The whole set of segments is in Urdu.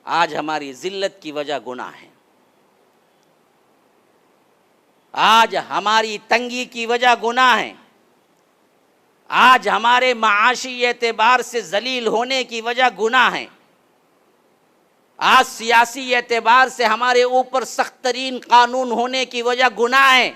آج ہماری ذلت کی وجہ گناہ ہے، آج ہماری تنگی کی وجہ گناہ ہے، آج ہمارے معاشی اعتبار سے ذلیل ہونے کی وجہ گناہ ہے، آج سیاسی اعتبار سے ہمارے اوپر سخت ترین قانون ہونے کی وجہ گناہ ہے۔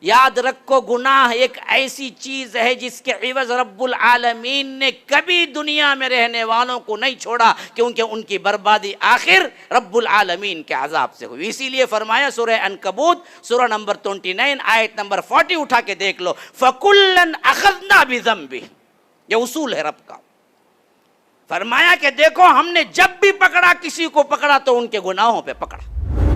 یاد رکھو، گناہ ایک ایسی چیز ہے جس کے عوض رب العالمین نے کبھی دنیا میں رہنے والوں کو نہیں چھوڑا، کیونکہ ان کی بربادی آخر رب العالمین کے عذاب سے ہوئی۔ اسی لیے فرمایا سورہ عنکبوت سورہ نمبر 29 آیت نمبر 40 اٹھا کے دیکھ لو، فَكُلًّا أَخَذْنَا بِذَنبِهِ، یہ اصول ہے رب کا۔ فرمایا کہ دیکھو ہم نے جب بھی پکڑا کسی کو پکڑا تو ان کے گناہوں پہ پکڑا۔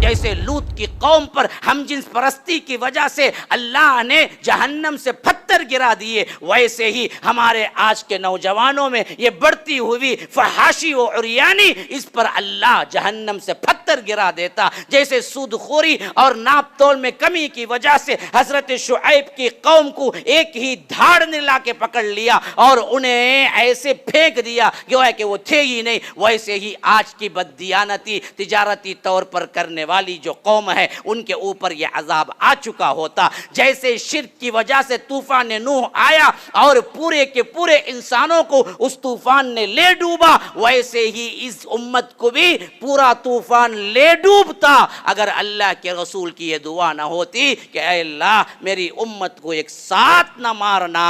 جیسے لوط کی قوم پر ہم جنس پرستی کی وجہ سے اللہ نے جہنم سے پتھر گرا دیے، ویسے ہی ہمارے آج کے نوجوانوں میں یہ بڑھتی ہوئی فحاشی و عریانی، اس پر اللہ جہنم سے پتھر گرا دیتا۔ جیسے سود خوری اور ناپ تول میں کمی کی وجہ سے حضرت شعیب کی قوم کو ایک ہی دھاڑ نے لا کے پکڑ لیا اور انہیں ایسے پھینک دیا گویا کہ وہ تھے ہی نہیں، ویسے ہی آج کی بددیانتی تجارتی طور پر کرنے والی جو قوم ہے ان کے اوپر یہ عذاب آ چکا ہوتا۔ جیسے شرک کی وجہ سے طوفان نوح آیا اور پورے کے پورے انسانوں کو اس طوفان نے لے ڈوبا، ویسے ہی اس امت کو بھی پورا طوفان لے ڈوبتا اگر اللہ کے رسول کی یہ دعا نہ ہوتی کہ اے اللہ میری امت کو ایک ساتھ نہ مارنا۔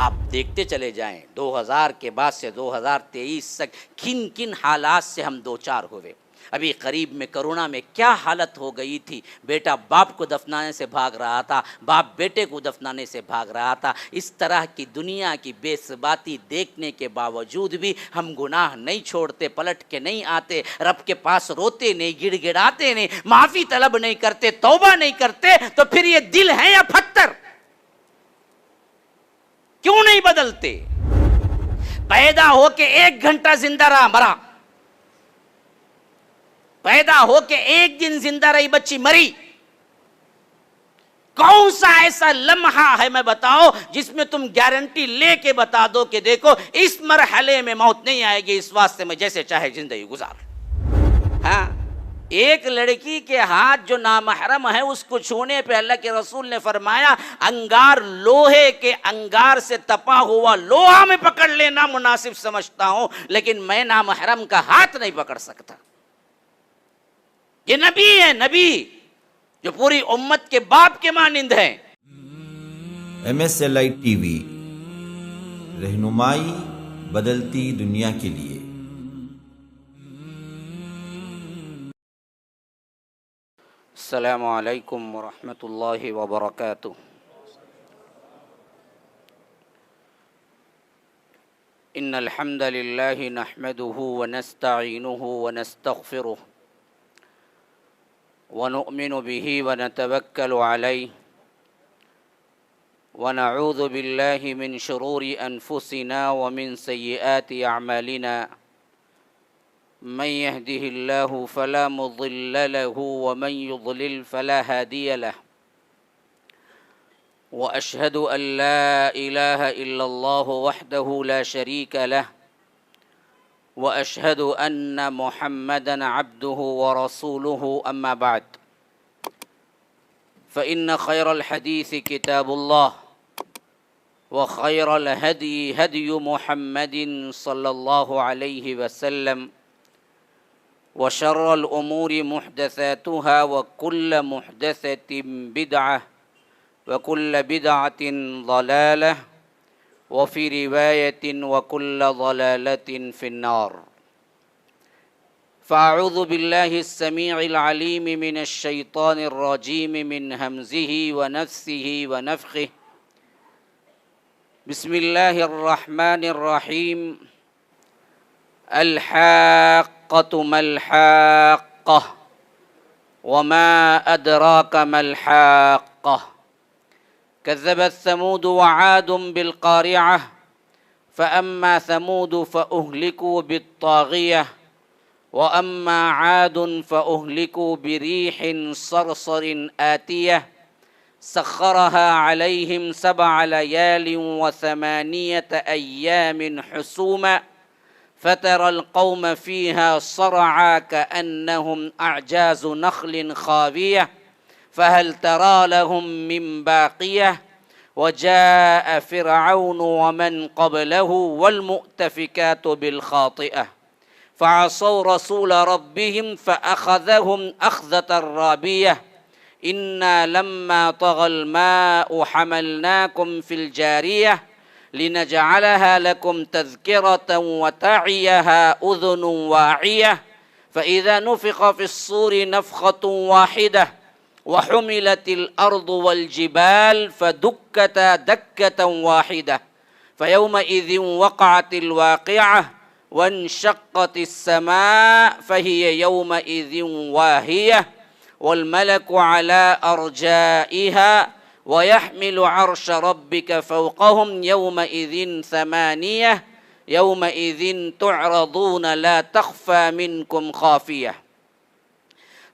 آپ دیکھتے چلے جائیں 2000 کے بعد سے 2023 تک کن کن حالات سے ہم دوچار ہوئے۔ ابھی قریب میں کرونا میں کیا حالت ہو گئی تھی، بیٹا باپ کو دفنانے سے بھاگ رہا تھا، باپ بیٹے کو دفنانے سے بھاگ رہا تھا۔ اس طرح کی دنیا کی بے ثباتی دیکھنے کے باوجود بھی ہم گناہ نہیں چھوڑتے، پلٹ کے نہیں آتے، رب کے پاس روتے نہیں، گڑ گڑاتے نہیں، معافی طلب نہیں کرتے، توبہ نہیں کرتے، تو پھر یہ دل ہے یا پتھر؟ کیوں نہیں بدلتے؟ پیدا ہو کے 1 گھنٹہ زندہ رہا مرا، پیدا ہو کے 1 دن زندہ رہی بچی مری۔ کون سا ایسا لمحہ ہے میں بتاؤ جس میں تم گارنٹی لے کے بتا دو کہ دیکھو اس مرحلے میں موت نہیں آئے گی، اس واسطے میں جیسے چاہے زندگی گزار۔ ہاں، ایک لڑکی کے ہاتھ جو نامحرم ہے اس کو چھونے پہ اللہ کے رسول نے فرمایا انگار لوہے کے انگار سے تپا ہوا لوہا میں پکڑ لینا مناسب سمجھتا ہوں، لیکن میں نامحرم کا ہاتھ نہیں پکڑ سکتا۔ یہ نبی ہے، نبی جو پوری امت کے باپ کے مانند ہیں۔ MSLI TV، رہنمائی بدلتی دنیا کے لیے۔ السلام علیکم ورحمۃ اللہ وبرکاتہ۔ ان الحمد للہ نحمده ونستعینه ونستغفره ونؤمن به ونتوکل علیہ ونعوذ باللہ من شرور انفسنا ومن سیئات اعمالنا، من يهده الله فلا مضل له ومن يضلل فلا هادي له، وأشهد أن لا إله إلا الله وحده لا شريك له، وأشهد أن محمدًا عبده ورسوله، أما بعد، فإن خير الحديث كتاب الله، وخير الهدي هدي محمد صلى الله عليه وسلم، وشر الأمور محدثاتها، وكل محدثة بدعة، وكل بدعة ضلالة، وفي رواية وكل ضلالة في النار۔ فأعوذ بالله السميع العليم من الشيطان الرجيم من همزه ونفثه ونفخه، بسم الله الرحمن الرحيم، الحاقة ما الحاقة، وما أدراك ما الحاقة، كذبت ثمود وعاد بالقارعة، فأما ثمود فأهلكوا بالطاغية، وأما عاد فأهلكوا بريح صرصر آتية، سخرها عليهم 7 ليال و8 أيام حسوما، فترى القوم فيها صرعى كأنهم أعجاز نخل خاوية فهل ترى لهم من باقية وجاء فرعون ومن قبله والمؤتفكات بالخاطئة فعصوا رسول ربهم فأخذهم أخذة رابية إنا لما طغى الماء حملناكم في الجارية لنجعلها لكم تذكرة وتعيها أذن واعية فإذا نفخ في الصور نفخة واحدة وحملت الأرض والجبال فدكتا دكة واحدة فيومئذ وقعت الواقعة وانشقت السماء فهي يومئذ واهية والملك على أرجائها ويحمل عرش ربك فوقهم يومئذ ثمانية يومئذ تعرضون لا تخفى منكم خافية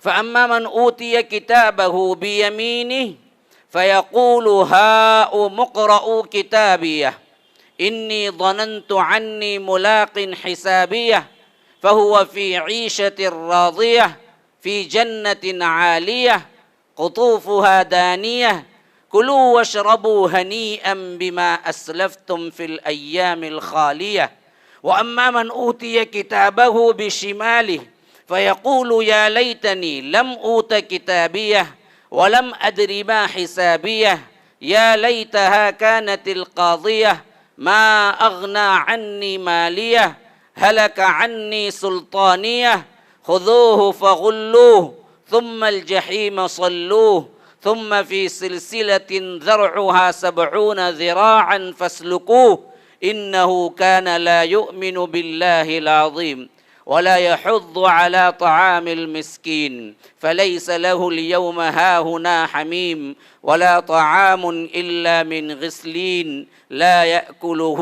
فأما من أوتي كتابه بيمينه فيقول هاؤم اقرءوا كتابيه إني ظننت عني ملاق حسابيه فهو في عيشة راضية في جنة عالية قطوفها دانية كلوا واشربوا هنيئا بما أسلفتم في الأيام الخالية وأما من أوتي كتابه بشماله فيقول يا ليتني لم أوت كتابيه ولم أدر ما حسابيه يا ليتها كانت القاضية ما أغنى عني ماليه هلك عني سلطانيه خذوه فغلوه ثم الجحيم صلوه ثم في سلسلة ذرعها 70 ذراعا فاسلكوه إنه كان لا يؤمن بالله العظيم ولا يحض على طعام المسكين فليس له اليوم هاهنا حميم ولا طعام إلا من غسلين لا يأكله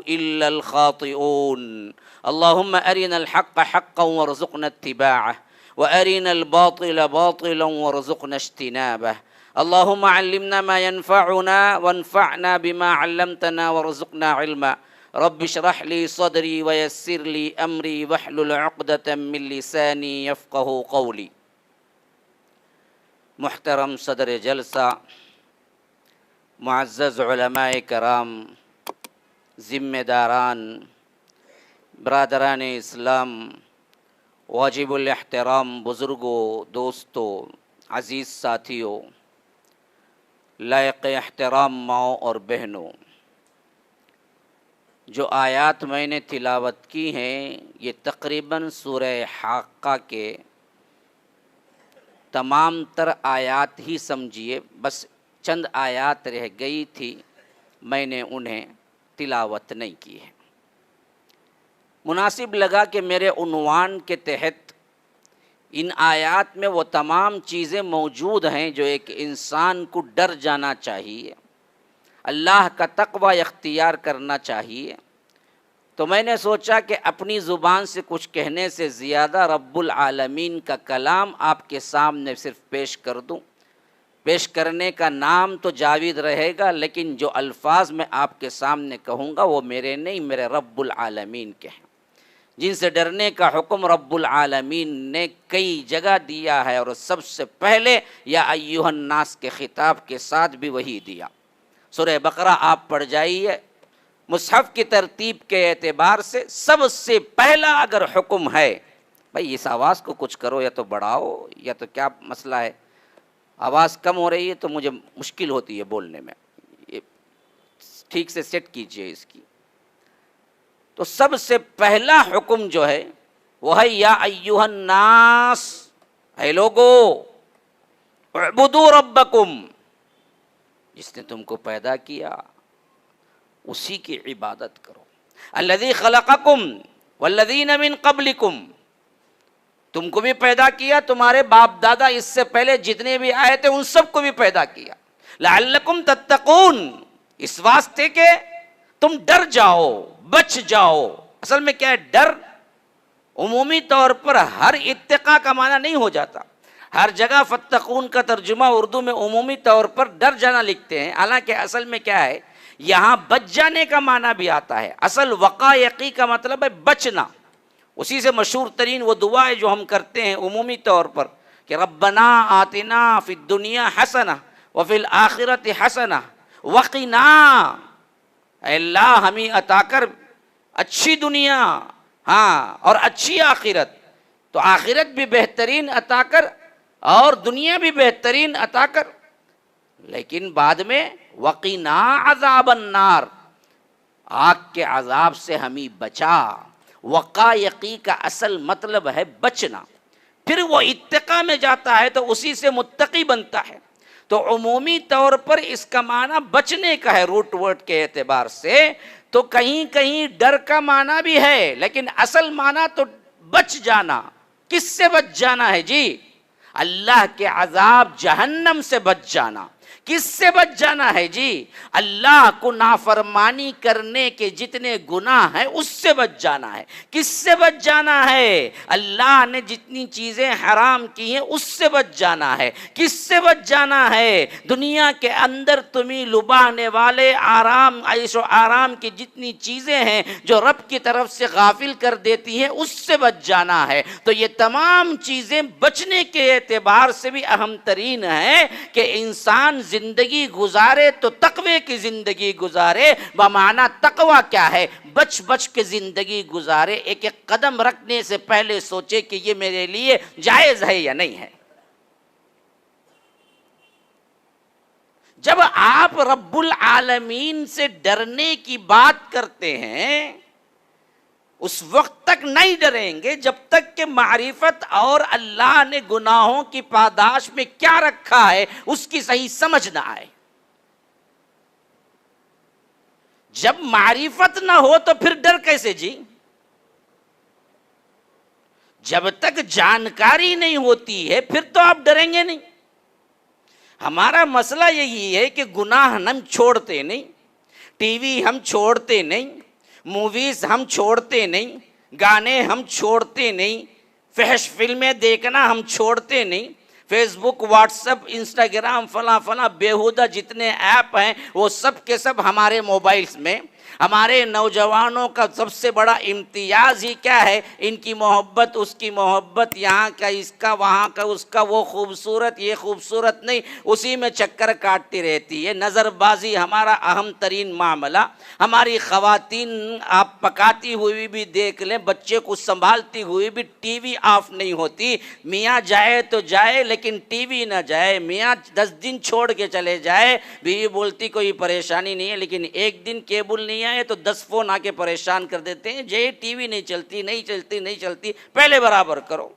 إلا الخاطئون اللهم أرنا الحق حقا وارزقنا اتباعه وأرنا الباطل باطلا وارزقنا اجتنابه اللهم علمنا ما ينفعنا وانفعنا بما علمتنا وارزقنا علما رب اشرح لي صدري ويسر لي أمري واحلل عقدة من لساني يفقه قولي محترم صدر جلسہ، معزز علماء کرام، ذمہ داران، برادران اسلام، واجب الاحترام بزرگوں، دوستوں، عزیز ساتھیوں، لائق احترام ماؤں اور بہنوں، جو آیات میں نے تلاوت کی ہیں یہ تقریباً سورہ حاقہ کے تمام تر آیات ہی سمجھیے، بس چند آیات رہ گئی تھی، میں نے انہیں تلاوت نہیں کی ہے۔ مناسب لگا کہ میرے عنوان کے تحت ان آیات میں وہ تمام چیزیں موجود ہیں جو ایک انسان کو ڈر جانا چاہیے، اللہ کا تقوی اختیار کرنا چاہیے۔ تو میں نے سوچا کہ اپنی زبان سے کچھ کہنے سے زیادہ رب العالمین کا کلام آپ کے سامنے صرف پیش کر دوں۔ پیش کرنے کا نام تو جاوید رہے گا، لیکن جو الفاظ میں آپ کے سامنے کہوں گا وہ میرے نہیں، میرے رب العالمین کے ہیں، جن سے ڈرنے کا حکم رب العالمین نے کئی جگہ دیا ہے، اور سب سے پہلے یا ایھا الناس کے خطاب کے ساتھ بھی وہی دیا۔ سورہ بقرہ آپ پڑھ جائیے، مصحف کی ترتیب کے اعتبار سے سب سے پہلا اگر حکم ہے، بھائی اس آواز کو کچھ کرو، یا تو بڑھاؤ یا تو کیا مسئلہ ہے، آواز کم ہو رہی ہے تو مجھے مشکل ہوتی ہے بولنے میں، یہ ٹھیک سے سیٹ کیجئے اس کی۔ تو سب سے پہلا حکم جو ہے وہ ہے یا ایھا الناس، اے لوگو، اعبدوا ربکم، جس نے تم کو پیدا کیا اسی کی عبادت کرو، الذی خلقکم والذین من قبلکم، تم کو بھی پیدا کیا، تمہارے باپ دادا اس سے پہلے جتنے بھی آئے تھے ان سب کو بھی پیدا کیا، لعلکم تتقون، اس واسطے کہ تم ڈر جاؤ، بچ جاؤ۔ اصل میں کیا ہے، ڈر عمومی طور پر ہر اتقاء کا معنی نہیں ہو جاتا، ہر جگہ فتقون کا ترجمہ اردو میں عمومی طور پر ڈر جانا لکھتے ہیں، حالانکہ اصل میں کیا ہے، یہاں بچ جانے کا معنی بھی آتا ہے. اصل وقایقی کا مطلب ہے بچنا. اسی سے مشہور ترین وہ دعا ہے جو ہم کرتے ہیں عمومی طور پر کہ ربنا آتنا فی الدنیا حسنہ وفی الآخرۃ حسنہ وقنا. اے اللہ ہمیں عطا کر اچھی دنیا ہاں اور اچھی آخرت. تو آخرت بھی بہترین عطا کر اور دنیا بھی بہترین عطا کر. لیکن بعد میں وقنا عذاب النار، آگ کے عذاب سے ہمیں بچا. وقایقی کا اصل مطلب ہے بچنا. پھر وہ اتقا میں جاتا ہے تو اسی سے متقی بنتا ہے. تو عمومی طور پر اس کا معنی بچنے کا ہے روٹ ورڈ کے اعتبار سے. تو کہیں کہیں ڈر کا معنی بھی ہے، لیکن اصل معنی تو بچ جانا. کس سے بچ جانا ہے جی؟ اللہ کے عذاب جہنم سے بچ جانا. کس سے بچ جانا ہے جی؟ اللہ کو نافرمانی کرنے کے جتنے گناہ ہیں اس سے بچ جانا ہے. کس سے بچ جانا ہے؟ اللہ نے جتنی چیزیں حرام کی ہیں اس سے بچ جانا ہے. کس سے بچ جانا ہے؟ دنیا کے اندر تمہیں لبانے والے آرام عیش و آرام کی جتنی چیزیں ہیں جو رب کی طرف سے غافل کر دیتی ہیں اس سے بچ جانا ہے. تو یہ تمام چیزیں بچنے کے اعتبار سے بھی اہم ترین ہیں کہ انسان زندگی گزارے تو تقوی کی زندگی گزارے. بمعنی تقوی کیا ہے؟ بچ بچ کے زندگی گزارے. ایک ایک قدم رکھنے سے پہلے سوچے کہ یہ میرے لیے جائز ہے یا نہیں ہے. جب آپ رب العالمین سے ڈرنے کی بات کرتے ہیں اس وقت تک نہیں ڈریں گے جب تک کہ معرفت اور اللہ نے گناہوں کی پاداش میں کیا رکھا ہے اس کی صحیح سمجھ نہ آئے. جب معرفت نہ ہو تو پھر ڈر کیسے جی؟ جب تک جانکاری نہیں ہوتی ہے پھر تو آپ ڈریں گے نہیں. ہمارا مسئلہ یہی ہے کہ گناہ ہم چھوڑتے نہیں، ٹی وی ہم چھوڑتے نہیں، موویز ہم چھوڑتے نہیں، گانے ہم چھوڑتے نہیں، فحش فلمیں دیکھنا ہم چھوڑتے نہیں، فیس بک، واٹس ایپ، انسٹاگرام، فلاں بیہودہ جتنے ایپ ہیں وہ سب کے سب ہمارے موبائلز میں. ہمارے نوجوانوں کا سب سے بڑا امتیاز ہی کیا ہے؟ ان کی محبت، اس کی محبت، یہاں کا اس کا، وہاں کا اس کا، وہ خوبصورت یہ خوبصورت نہیں، اسی میں چکر کاٹتی رہتی ہے. نظر بازی ہمارا اہم ترین معاملہ. ہماری خواتین آپ پکاتی ہوئی بھی دیکھ لیں، بچے کو سنبھالتی ہوئی بھی ٹی وی آف نہیں ہوتی. میاں جائے تو جائے لیکن ٹی وی نہ جائے. میاں 10 دن چھوڑ کے چلے جائے، بیوی بولتی کوئی پریشانی نہیں ہے، لیکن ایک دن کیبل نہیں آئے تو 10 فون آ کے پریشان کر دیتے ہیں. جی ٹی وی نہیں چلتی، پہلے برابر کرو.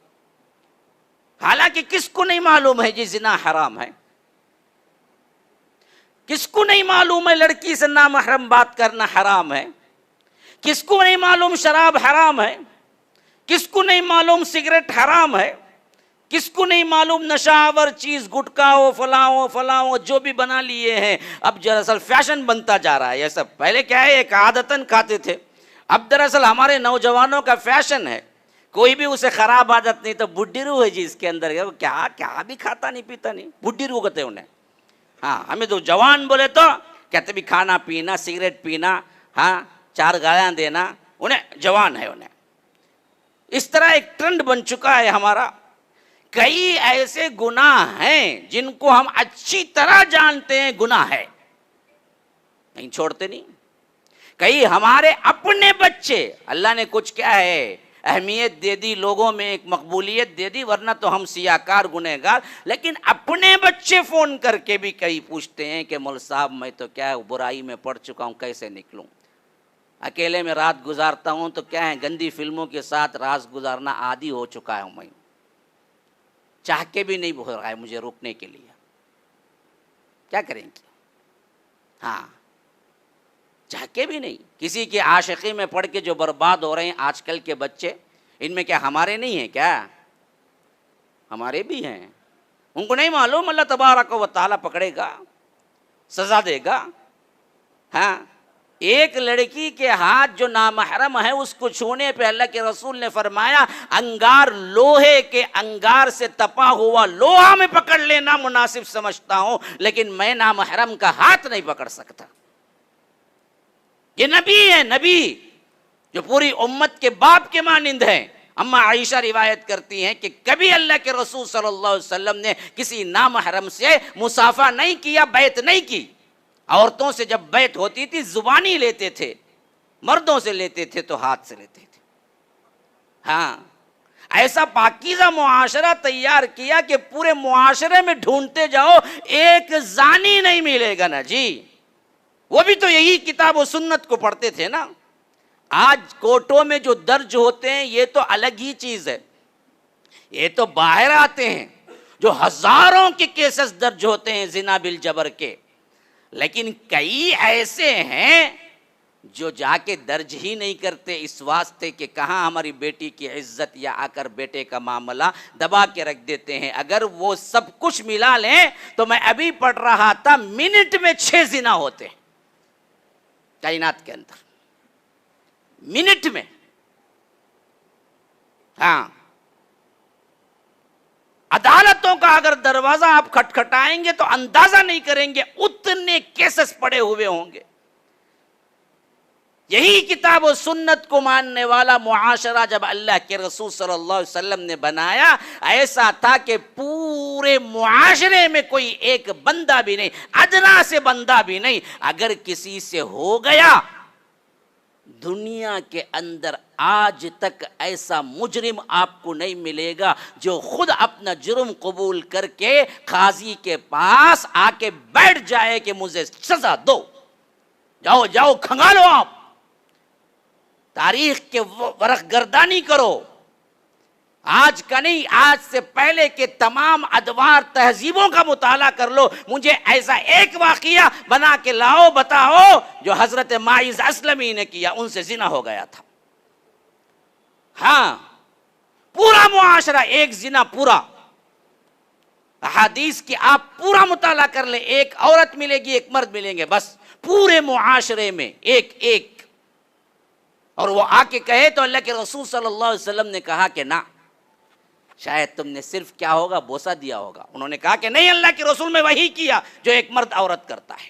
حالانکہ کس کو نہیں معلوم ہے جی زنا حرام ہے؟ کس کو نہیں معلوم ہے لڑکی سے نامحرم بات کرنا حرام ہے؟ کس کو نہیں معلوم شراب حرام ہے؟ کس کو نہیں معلوم سگریٹ حرام ہے؟ کس کو نہیں معلوم نشاور چیز گٹکا ہو فلاں جو بھی بنا لیے ہیں. اب دراصل فیشن بنتا جا رہا ہے یہ سب. پہلے کیا ہے ایک عادتاً کھاتے تھے، اب دراصل ہمارے نوجوانوں کا فیشن ہے. کوئی بھی اسے خراب عادت نہیں تو بڈھی روح ہے جی اس کے اندر. کیا بھی کھاتا نہیں پیتا نہیں، بڈھی روح کہتے ہیں انہیں. ہاں ہمیں تو جوان بولے تو کہتے بھی کھانا پینا، سگریٹ پینا، ہاں 4 گالیاں دینا، انہیں جوان ہے. انہیں اس طرح ایک ٹرینڈ بن چکا ہے ہمارا. کئی ایسے گناہ ہیں جن کو ہم اچھی طرح جانتے ہیں گناہ ہے، نہیں چھوڑتے نہیں. کئی ہمارے اپنے بچے، اللہ نے کچھ کیا ہے اہمیت دے دی، لوگوں میں ایک مقبولیت دے دی، ورنہ تو ہم سیاکار گنہگار. لیکن اپنے بچے فون کر کے بھی کئی پوچھتے ہیں کہ مول صاحب میں تو کیا ہے برائی میں پڑ چکا ہوں، کیسے نکلوں؟ اکیلے میں رات گزارتا ہوں تو کیا ہے گندی فلموں کے ساتھ رات گزارنا عادی ہو چکا ہوں میں، چاہ کے بھی نہیں ہو رہا ہے مجھے روکنے کے لیے. کیا کریں گے؟ ہاں چاہ کے بھی نہیں. کسی کی عاشقی میں پڑھ کے جو برباد ہو رہے ہیں آج کل کے بچے، ان میں کیا ہمارے نہیں ہیں؟ کیا ہمارے بھی ہیں. ان کو نہیں معلوم اللہ تبارک و تعالیٰ پکڑے گا، سزا دے گا. ہاں ایک لڑکی کے ہاتھ جو نامحرم ہے اس کو چھونے پہ اللہ کے رسول نے فرمایا انگار لوہے کے انگار سے تپا ہوا لوہا میں پکڑ لینا مناسب سمجھتا ہوں، لیکن میں نامحرم کا ہاتھ نہیں پکڑ سکتا. یہ نبی ہے، نبی جو پوری امت کے باپ کے مانند ہیں۔ اما عائشہ روایت کرتی ہیں کہ کبھی اللہ کے رسول صلی اللہ علیہ وسلم نے کسی نامحرم سے مصافحہ نہیں کیا، بیعت نہیں کی۔ عورتوں سے جب بیعت ہوتی تھی زبانی لیتے تھے، مردوں سے لیتے تھے تو ہاتھ سے لیتے تھے۔ ہاں، ایسا پاکیزہ معاشرہ تیار کیا کہ پورے معاشرے میں ڈھونڈتے جاؤ ایک زانی نہیں ملے گا نا جی۔ وہ بھی تو یہی کتاب و سنت کو پڑھتے تھے نا۔ آج کوٹوں میں جو درج ہوتے ہیں یہ تو الگ ہی چیز ہے، یہ تو باہر آتے ہیں جو ہزاروں کے کیسز درج ہوتے ہیں زنا بالجبر کے، لیکن کئی ایسے ہیں جو جا کے درج ہی نہیں کرتے اس واسطے کہ کہاں ہماری بیٹی کی عزت، یا آ کر بیٹے کا معاملہ دبا کے رکھ دیتے ہیں۔ اگر وہ سب کچھ ملا لیں تو میں ابھی پڑھ رہا تھا منٹ میں 6 زنا ہوتے ہیں کائنات کے اندر، منٹ میں۔ ہاں، عدالتوں کا اگر دروازہ آپ کھٹکھٹائیں گے تو اندازہ نہیں کریں گے اتنے کیسز پڑے ہوئے ہوں گے۔ یہی کتاب و سنت کو ماننے والا معاشرہ جب اللہ کے رسول صلی اللہ علیہ وسلم نے بنایا، ایسا تھا کہ پورے معاشرے میں کوئی ایک بندہ بھی نہیں، ادنا سے بندہ بھی نہیں، اگر کسی سے ہو گیا، دنیا کے اندر آج تک ایسا مجرم آپ کو نہیں ملے گا جو خود اپنا جرم قبول کر کے قاضی کے پاس آ کے بیٹھ جائے کہ مجھے سزا دو، جاؤ جاؤ کھنگالو، آپ تاریخ کے ورق گردانی کرو۔ آج کا نہیں، آج سے پہلے کے تمام ادوار تہذیبوں کا مطالعہ کر لو، مجھے ایسا ایک واقعہ بنا کے لاؤ، بتاؤ جو حضرت ماعز اسلمی نے کیا، ان سے زنا ہو گیا تھا۔ ہاں، پورا معاشرہ ایک زنا، پورا احادیث کی آپ پورا مطالعہ کر لیں، ایک عورت ملے گی، ایک مرد ملیں گے، بس پورے معاشرے میں ایک ایک۔ اور وہ آ کے کہے تو اللہ کے رسول صلی اللہ علیہ وسلم نے کہا کہ نہ، شاید تم نے صرف کیا ہوگا، بوسہ دیا ہوگا۔ انہوں نے کہا کہ نہیں، اللہ کے رسول میں وہی کیا جو ایک مرد عورت کرتا ہے۔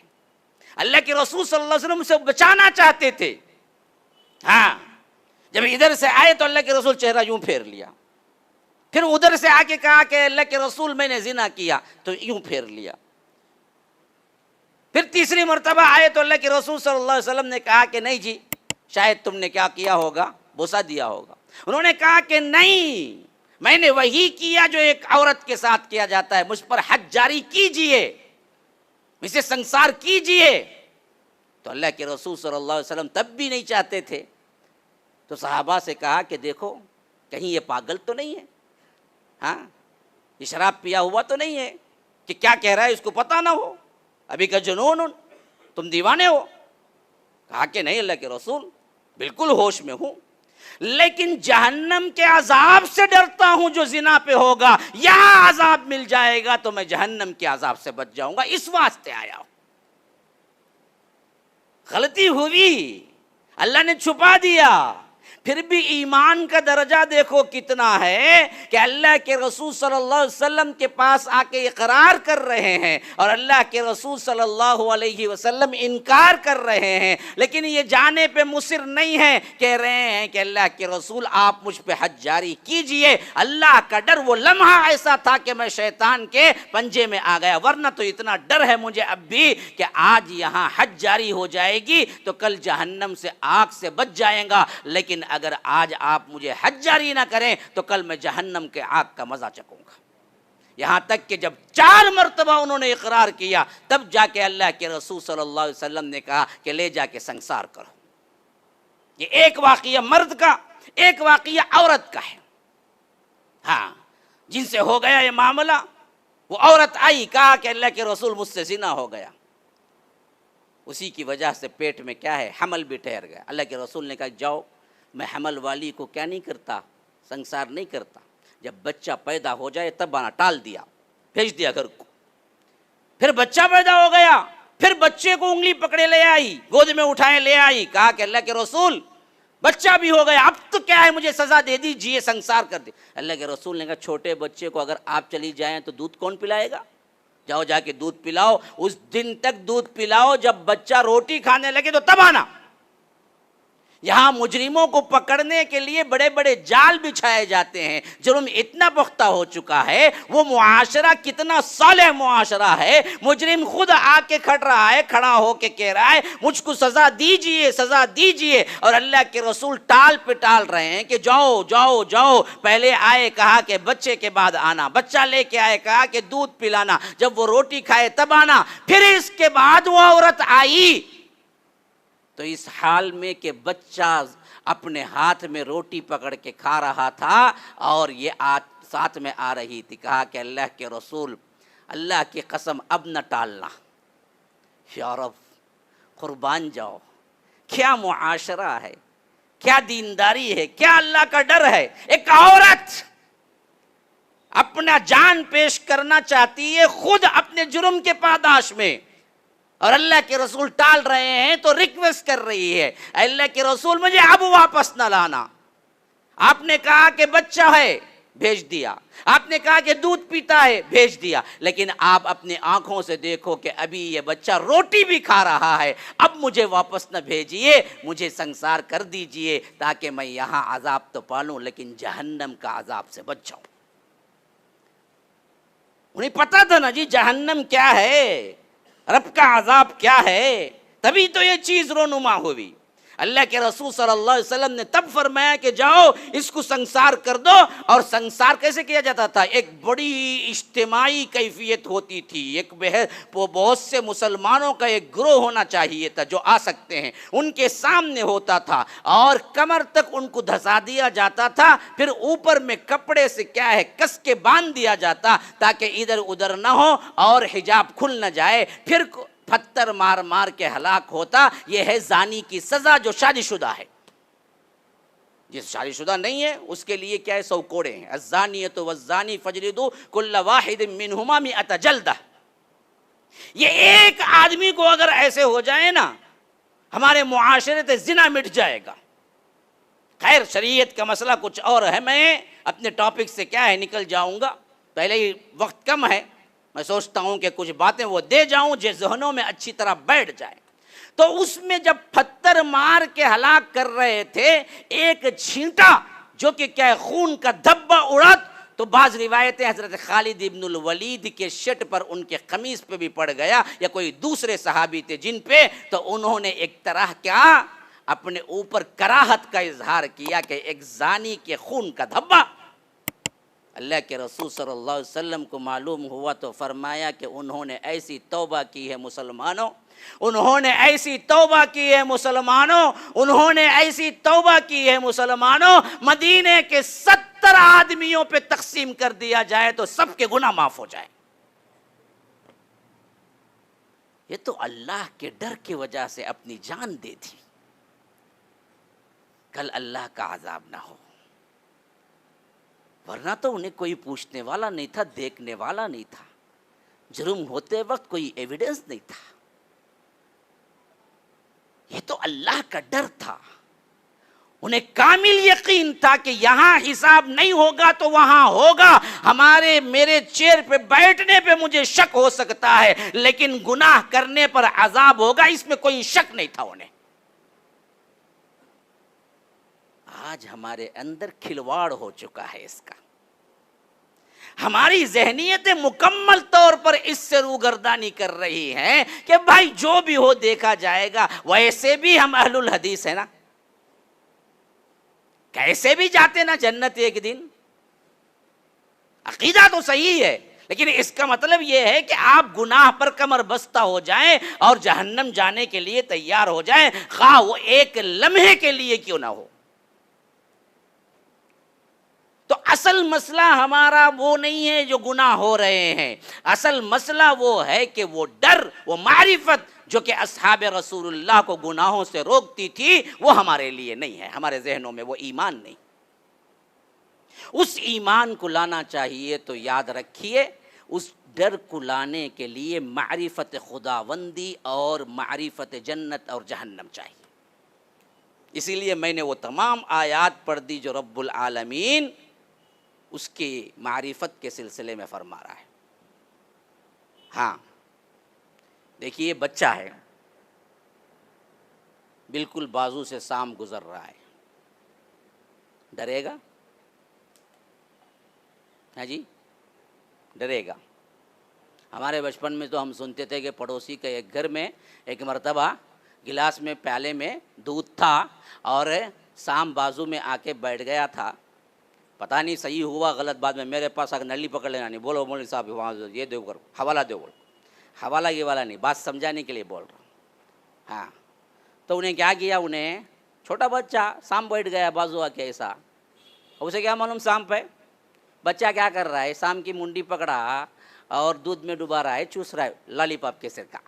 اللہ کے رسول صلی اللہ علیہ وسلم سے بچانا چاہتے تھے۔ ہاں، جب ادھر سے آئے تو اللہ کے رسول چہرہ یوں پھیر لیا، پھر ادھر سے آ کے کہا کہ اللہ کے رسول میں نے زنا کیا تو یوں پھیر لیا، پھر تیسری مرتبہ آئے تو اللہ کے رسول صلی اللہ علیہ وسلم نے کہا کہ نہیں جی، شاید تم نے کیا کیا ہوگا، بوسہ دیا ہوگا۔ انہوں نے کہا کہ نہیں، میں نے وہی کیا جو ایک عورت کے ساتھ کیا جاتا ہے، مجھ پر حد جاری کیجئے، اسے سنسار کیجئے۔ تو اللہ کے رسول صلی اللہ علیہ وسلم تب بھی نہیں چاہتے تھے، تو صحابہ سے کہا کہ دیکھو کہیں یہ پاگل تو نہیں ہے، ہاں، یہ شراب پیا ہوا تو نہیں ہے کہ کیا کہہ رہا ہے اس کو پتہ نہ ہو، ابھی کا جنون، تم دیوانے ہو۔ کہا کہ نہیں اللہ کے رسول، بالکل ہوش میں ہوں، لیکن جہنم کے عذاب سے ڈرتا ہوں جو زنا پہ ہوگا، یہاں عذاب مل جائے گا تو میں جہنم کے عذاب سے بچ جاؤں گا، اس واسطے آیا ہوں۔ غلطی ہوئی، اللہ نے چھپا دیا، پھر بھی ایمان کا درجہ دیکھو کتنا ہے کہ اللہ کے رسول صلی اللہ علیہ وسلم کے پاس آ کے اقرار کر رہے ہیں اور اللہ کے رسول صلی اللہ علیہ وسلم انکار کر رہے ہیں، لیکن یہ جانے پہ مصر نہیں ہے، کہہ رہے ہیں کہ اللہ کے رسول آپ مجھ پہ حد جاری کیجئے۔ اللہ کا ڈر وہ لمحہ ایسا تھا کہ میں شیطان کے پنجے میں آ گیا، ورنہ تو اتنا ڈر ہے مجھے اب بھی کہ آج یہاں حد جاری ہو جائے گی تو کل جہنم سے آگ سے بچ جائیں گا، لیکن اگر آج آپ مجھے حد جاری نہ کریں تو کل میں جہنم کے آگ کا مزہ چکوں گا۔ یہاں تک کہ جب 4 مرتبہ انہوں نے اقرار کیا تب جا کے اللہ کے رسول صلی اللہ علیہ وسلم نے کہا کہ لے جا کے سنسار کرو۔ یہ ایک واقعہ مرد کا، ایک واقعہ عورت کا ہے۔ ہاں، جن سے ہو گیا یہ معاملہ، وہ عورت آئی، کہا کہ اللہ کے رسول مجھ سے زنا ہو گیا، اسی کی وجہ سے پیٹ میں کیا ہے، حمل بھی ٹھہر گیا۔ اللہ کے رسول نے کہا جاؤ، میں حمل والی کو کیا نہیں کرتا، سنسار نہیں کرتا، جب بچہ پیدا ہو جائے تب آنا، ٹال دیا، بھیج دیا گھر کو۔ پھر بچہ پیدا ہو گیا، پھر بچے کو انگلی پکڑے لے آئی، گود میں اٹھائے لے آئی، کہا کہ اللہ کے رسول بچہ بھی ہو گیا، اب تو کیا ہے، مجھے سزا دے دیجیے، سنسار کر دے۔ اللہ کے رسول نے کہا چھوٹے بچے کو اگر آپ چلی جائیں تو دودھ کون پلائے گا، جاؤ جا کے دودھ پلاؤ، اس دن تک دودھ پلاؤ، جب بچہ روٹی کھانے لگے تو تب آنا۔ یہاں مجرموں کو پکڑنے کے لیے بڑے بڑے جال بچھائے جاتے ہیں. جرم اتنا پختہ ہو چکا ہے. وہ معاشرہ کتنا صالح معاشرہ ہے. مجرم خود آ کے کھڑا ہو کے کہہ رہا ہے مجھ کو سزا دیجئے سزا دیجئے, اور اللہ کے رسول ٹال پہ ٹال رہے ہیں کہ جاؤ جاؤ جاؤ. پہلے آئے کہا کہ بچے کے بعد آنا, بچہ لے کے آئے کہا کہ دودھ پلانا, جب وہ روٹی کھائے تب آنا, پھر اس کے بعد وہ عورت آئی. تو اس حال میں کہ بچہ اپنے ہاتھ میں روٹی پکڑ کے کھا رہا تھا اور یہ ساتھ میں آ رہی تھی, کہا کہ اللہ کے رسول اللہ کی قسم اب نہ ٹالنا. یا رب قربان جاؤ, کیا معاشرہ ہے, کیا دینداری ہے, کیا اللہ کا ڈر ہے. ایک عورت اپنا جان پیش کرنا چاہتی ہے خود اپنے جرم کے پاداش میں, اور اللہ کے رسول ٹال رہے ہیں تو ریکویسٹ کر رہی ہے اللہ کے رسول مجھے اب واپس نہ لانا. آپ نے کہا کہ بچہ ہے, بھیج دیا. آپ نے کہا کہ دودھ پیتا ہے, بھیج دیا. لیکن آپ اپنی آنکھوں سے دیکھو کہ ابھی یہ بچہ روٹی بھی کھا رہا ہے. اب مجھے واپس نہ بھیجیے, مجھے سنسار کر دیجئے تاکہ میں یہاں عذاب تو پالوں لیکن جہنم کا عذاب سے بچ جاؤں. انہیں پتا تھا نا جی جہنم کیا ہے, رب کا عذاب کیا ہے, تبھی تو یہ چیز رونما ہوئی. اللہ کے رسول صلی اللہ علیہ وسلم نے تب فرمایا کہ جاؤ اس کو سنسار کر دو. اور سنسار کیسے کیا جاتا تھا؟ ایک بڑی اجتماعی کیفیت ہوتی تھی. ایک بہت سے مسلمانوں کا ایک گروہ ہونا چاہیے تھا جو آ سکتے ہیں, ان کے سامنے ہوتا تھا اور کمر تک ان کو دھسا دیا جاتا تھا. پھر اوپر میں کپڑے سے کیا ہے کس کے باندھ دیا جاتا تاکہ ادھر ادھر نہ ہو اور حجاب کھل نہ جائے. پھر پتھر مار مار کے ہلاک ہوتا. یہ ہے زانی کی سزا جو شادی شدہ ہے. جس شادی شدہ نہیں ہے اس کے لیے کیا ہے 100 کوڑے ہیں. الزانیۃ والزانی فاجلدوا کل واحد منہما 100 جلدہ. یہ ایک آدمی کو اگر ایسے ہو جائے نا ہمارے معاشرے سے زنا مٹ جائے گا. خیر شریعت کا مسئلہ کچھ اور ہے. میں اپنے ٹاپک سے کیا ہے نکل جاؤں گا, پہلے ہی وقت کم ہے. میں سوچتا ہوں کہ کچھ باتیں وہ دے جاؤں جو ذہنوں میں اچھی طرح بیٹھ جائیں. تو اس میں جب پتھر مار کے ہلاک کر رہے تھے, ایک چھینٹا جو کہ کیا ہے خون کا دھبا اڑا, تو بعض روایتیں حضرت خالد ابن الولید کے شرٹ پر ان کے قمیص پہ بھی پڑ گیا یا کوئی دوسرے صحابی تھے جن پہ, تو انہوں نے ایک طرح کیا اپنے اوپر کراہت کا اظہار کیا کہ ایک زانی کے خون کا دھبا. اللہ کے رسول صلی اللہ علیہ وسلم کو معلوم ہوا تو فرمایا کہ انہوں نے ایسی توبہ کی ہے مسلمانوں, انہوں نے ایسی توبہ کی ہے مسلمانوں, انہوں نے ایسی توبہ کی ہے مسلمانوں, مدینے کے 70 آدمیوں پہ تقسیم کر دیا جائے تو سب کے گناہ معاف ہو جائے. یہ تو اللہ کے ڈر کی وجہ سے اپنی جان دے دی. کل اللہ کا عذاب نہ ہو, ورنہ تو انہیں کوئی پوچھنے والا نہیں تھا, دیکھنے والا نہیں تھا. جرم ہوتے وقت کوئی ایویڈنس نہیں تھا. یہ تو اللہ کا ڈر تھا. انہیں کامل یقین تھا کہ یہاں حساب نہیں ہوگا تو وہاں ہوگا. میرے چیئر پہ بیٹھنے پہ مجھے شک ہو سکتا ہے لیکن گناہ کرنے پر عذاب ہوگا, اس میں کوئی شک نہیں تھا انہیں. آج ہمارے اندر کھلواڑ ہو چکا ہے اس کا. ہماری ذہنیتیں مکمل طور پر اس سے روگردانی کر رہی ہیں کہ بھائی جو بھی ہو دیکھا جائے گا. ویسے بھی ہم اہل الحدیث ہیں نا, کیسے بھی جاتے نا جنت ایک دن. عقیدہ تو صحیح ہے لیکن اس کا مطلب یہ ہے کہ آپ گناہ پر کمر بستہ ہو جائیں اور جہنم جانے کے لیے تیار ہو جائیں, خواہ وہ ایک لمحے کے لیے کیوں نہ ہو. تو اصل مسئلہ ہمارا وہ نہیں ہے جو گناہ ہو رہے ہیں. اصل مسئلہ وہ ہے کہ وہ ڈر, وہ معرفت جو کہ اصحاب رسول اللہ کو گناہوں سے روکتی تھی وہ ہمارے لیے نہیں ہے. ہمارے ذہنوں میں وہ ایمان نہیں. اس ایمان کو لانا چاہیے. تو یاد رکھیے اس ڈر کو لانے کے لیے معرفت خداوندی اور معرفت جنت اور جہنم چاہیے. اسی لیے میں نے وہ تمام آیات پڑھ دی جو رب العالمین اس کی معرفت کے سلسلے میں فرما رہا ہے. ہاں دیکھیے بچہ ہے, بالکل بازو سے سام گزر رہا ہے، ڈرے گا؟ ہاں جی، ڈرے گا؟ ہمارے بچپن میں تو ہم سنتے تھے کہ پڑوسی کے ایک گھر میں ایک مرتبہ گلاس میں پیالے میں دودھ تھا اور سام بازو میں آ کے بیٹھ گیا تھا. پتہ نہیں صحیح ہوا غلط، بعد میں میرے پاس آ کے نلی پکڑ لینا، نہیں بولو مولوی صاحب وہاں یہ دو کر حوالہ دو، بولو حوالہ یہ والا نہیں، بات سمجھانے کے لیے بول رہا ہوں. ہاں تو انہیں کیا کیا، انہیں چھوٹا بچہ سام بیٹھ گیا بازو آ کے ایسا، اسے کیا معلوم سام پہ، بچہ کیا کر رہا ہے، سام کی منڈی پکڑا اور دودھ میں ڈبا رہا ہے، چوس رہا ہے لالی پاپ کے سر کا.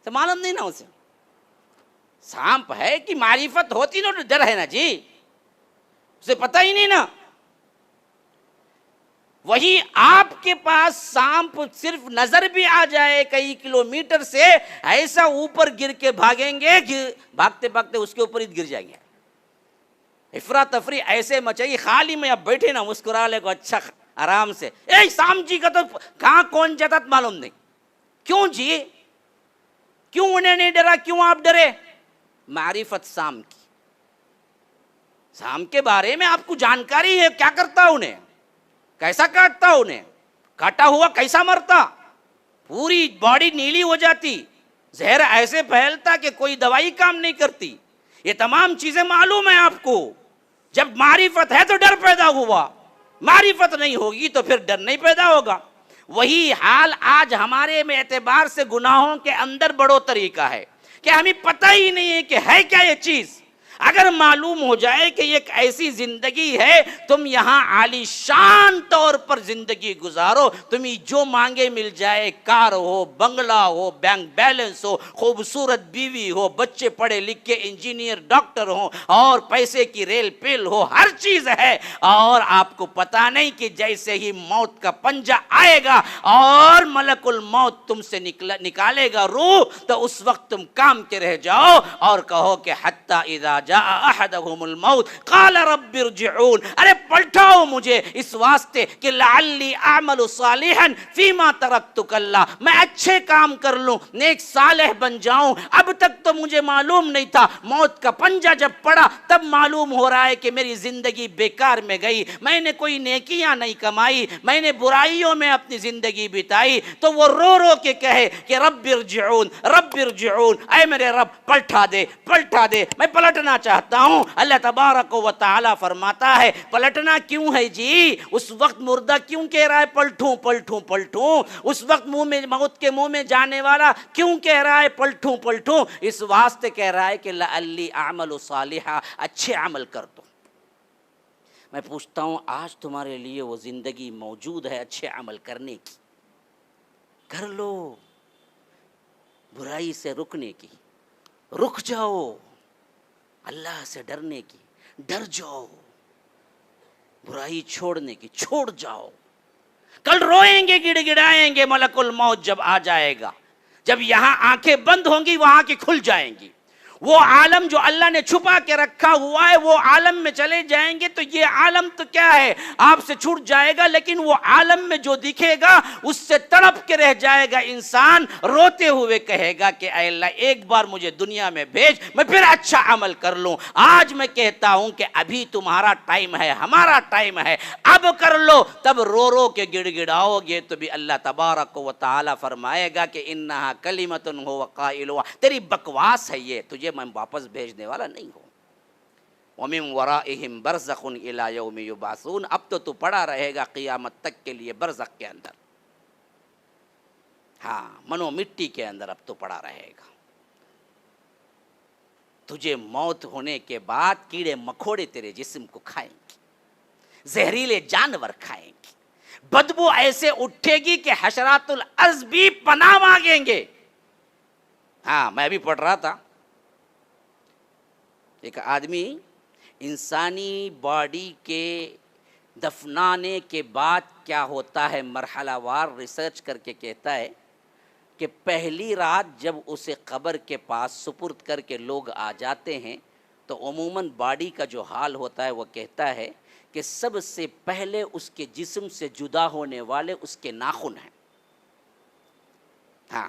تو معلوم نہیں نا اسے سانپ ہے کہ معرفت ہوتی نا ڈر ہے نا جی، اسے پتہ ہی نہیں نا. وہی آپ کے پاس سانپ صرف نظر بھی آ جائے کئی کلومیٹر سے، ایسا اوپر گر کے بھاگیں گے کہ بھاگتے بھاگتے اس کے اوپر ہی گر جائیں گے. افراتفری ایسے مچائی، خالی میں اب بیٹھے نا مسکرا لے کو اچھا آرام سے. اے سام جی کا تو کہاں کون جاتا معلوم نہیں. کیوں جی، کیوں انہیں نہیں ڈرا، کیوں آپ ڈرے؟ معرفت سام کی، سام کے بارے میں آپ کو جانکاری ہے، کیا کرتا انہیں، کیسا کاٹتا انہیں، کاٹا ہوا کیسا مرتا، پوری باڈی نیلی ہو جاتی، زہر ایسے پھیلتا کہ کوئی دوائی کام نہیں کرتی. یہ تمام چیزیں معلوم ہیں آپ کو. جب معرفت ہے تو ڈر پیدا ہوا، معرفت نہیں ہوگی تو پھر ڈر نہیں پیدا ہوگا. وہی حال آج ہمارے میں اعتبار سے گناہوں کے اندر بڑو طریقہ ہے کہ ہمیں پتہ ہی نہیں ہے کہ ہے کیا یہ چیز. اگر معلوم ہو جائے کہ یہ ایک ایسی زندگی ہے، تم یہاں عالی شان طور پر زندگی گزارو، تمہیں جو مانگے مل جائے، کار ہو، بنگلہ ہو، بینک بیلنس ہو، خوبصورت بیوی ہو، بچے پڑھے لکھے انجینئر ڈاکٹر ہوں اور پیسے کی ریل پیل ہو، ہر چیز ہے. اور آپ کو پتا نہیں کہ جیسے ہی موت کا پنجہ آئے گا اور ملک الموت تم سے نکالے گا روح، تو اس وقت تم کام کے رہ جاؤ اور کہو کہ حتی اذا جاء احدهم الموت قال رب ارجعون. ارے پلٹاؤ مجھے اس واسطے کہ لعلی اعمل صالحا فیما ترکت کلا، میں اچھے کام کر لوں، نیک صالح بن جاؤں. اب تک تو مجھے معلوم نہیں تھا، موت کا پنجہ جب پڑا تب معلوم ہو رہا ہے کہ میری زندگی بیکار میں گئی، میں نے کوئی نیکیاں نہیں کمائی، میں نے برائیوں میں اپنی زندگی بتائی. تو وہ رو رو کے کہے کہ رب ارجعون، رب ارجعون، اے میرے رب پلٹا دے، پلٹا دے، میں پلٹنا چاہتا ہوں. اللہ تبارک و تعالی فرماتا ہے پلٹنا کیوں ہے جی؟ اس وقت مردہ کیوں کہہ رہا ہے پلٹوں پلٹوں پلٹوں؟ اس وقت منہ میں موت کے منہ میں جانے والا کیوں کہہ رہا ہے پلٹوں پلٹوں؟ اس واسطے کہہ رہا ہے کہ لعلی اعمل صالحا، اچھے عمل کر دو. میں پوچھتا ہوں آج تمہارے لیے وہ زندگی موجود ہے اچھے عمل کرنے کی؟ کر لو، برائی سے رکنے کی، رک جاؤ، اللہ سے ڈرنے کی، ڈر جاؤ، برائی چھوڑنے کی، چھوڑ جاؤ. کل روئیں گے، گڑ گڑائیں گے ملک الموت جب آ جائے گا. جب یہاں آنکھیں بند ہوں گی وہاں کی کھل جائیں گی. وہ عالم جو اللہ نے چھپا کے رکھا ہوا ہے وہ عالم میں چلے جائیں گے تو یہ عالم تو کیا ہے، آپ سے چھوٹ جائے گا. لیکن وہ عالم میں جو دکھے گا اس سے تڑپ کے رہ جائے گا انسان، روتے ہوئے کہے گا کہ اے اللہ ایک بار مجھے دنیا میں بھیج، میں پھر اچھا عمل کر لوں. آج میں کہتا ہوں کہ ابھی تمہارا ٹائم ہے، ہمارا ٹائم ہے، اب کر لو. تب رو رو کے گڑ گڑاؤ گے تو بھی اللہ تبارک و تعالی فرمائے گا کہ انہا کلمۃ هو قائلها، تیری بکواس ہے یہ، تجھے میں واپس بھیجنے والا نہیں ہوں. وَمِن وَرَائِهِمْ بَرْزَخٌ إِلَى يَوْمِ يُبْعَثُونَ، اب تو پڑا رہے گا قیامت تک کے لیے برزخ کے اندر. ہاں، منو مٹی کے اندر اب تو پڑا رہے گا. تجھے موت ہونے کے بعد کیڑے مکوڑے تیرے جسم کو کھائیں گے، زہریلے جانور کھائیں گے، بدبو ایسے اٹھے گی کہ حشرات الارض بھی پناہ مانگیں گے. ہاں، میں بھی پڑھ رہا تھا، ایک آدمی انسانی باڈی کے دفنانے کے بعد کیا ہوتا ہے مرحلہ وار ریسرچ کر کے کہتا ہے کہ پہلی رات جب اسے قبر کے پاس سپرد کر کے لوگ آ جاتے ہیں تو عموماً باڈی کا جو حال ہوتا ہے وہ کہتا ہے کہ سب سے پہلے اس کے جسم سے جدا ہونے والے اس کے ناخن ہیں. ہاں،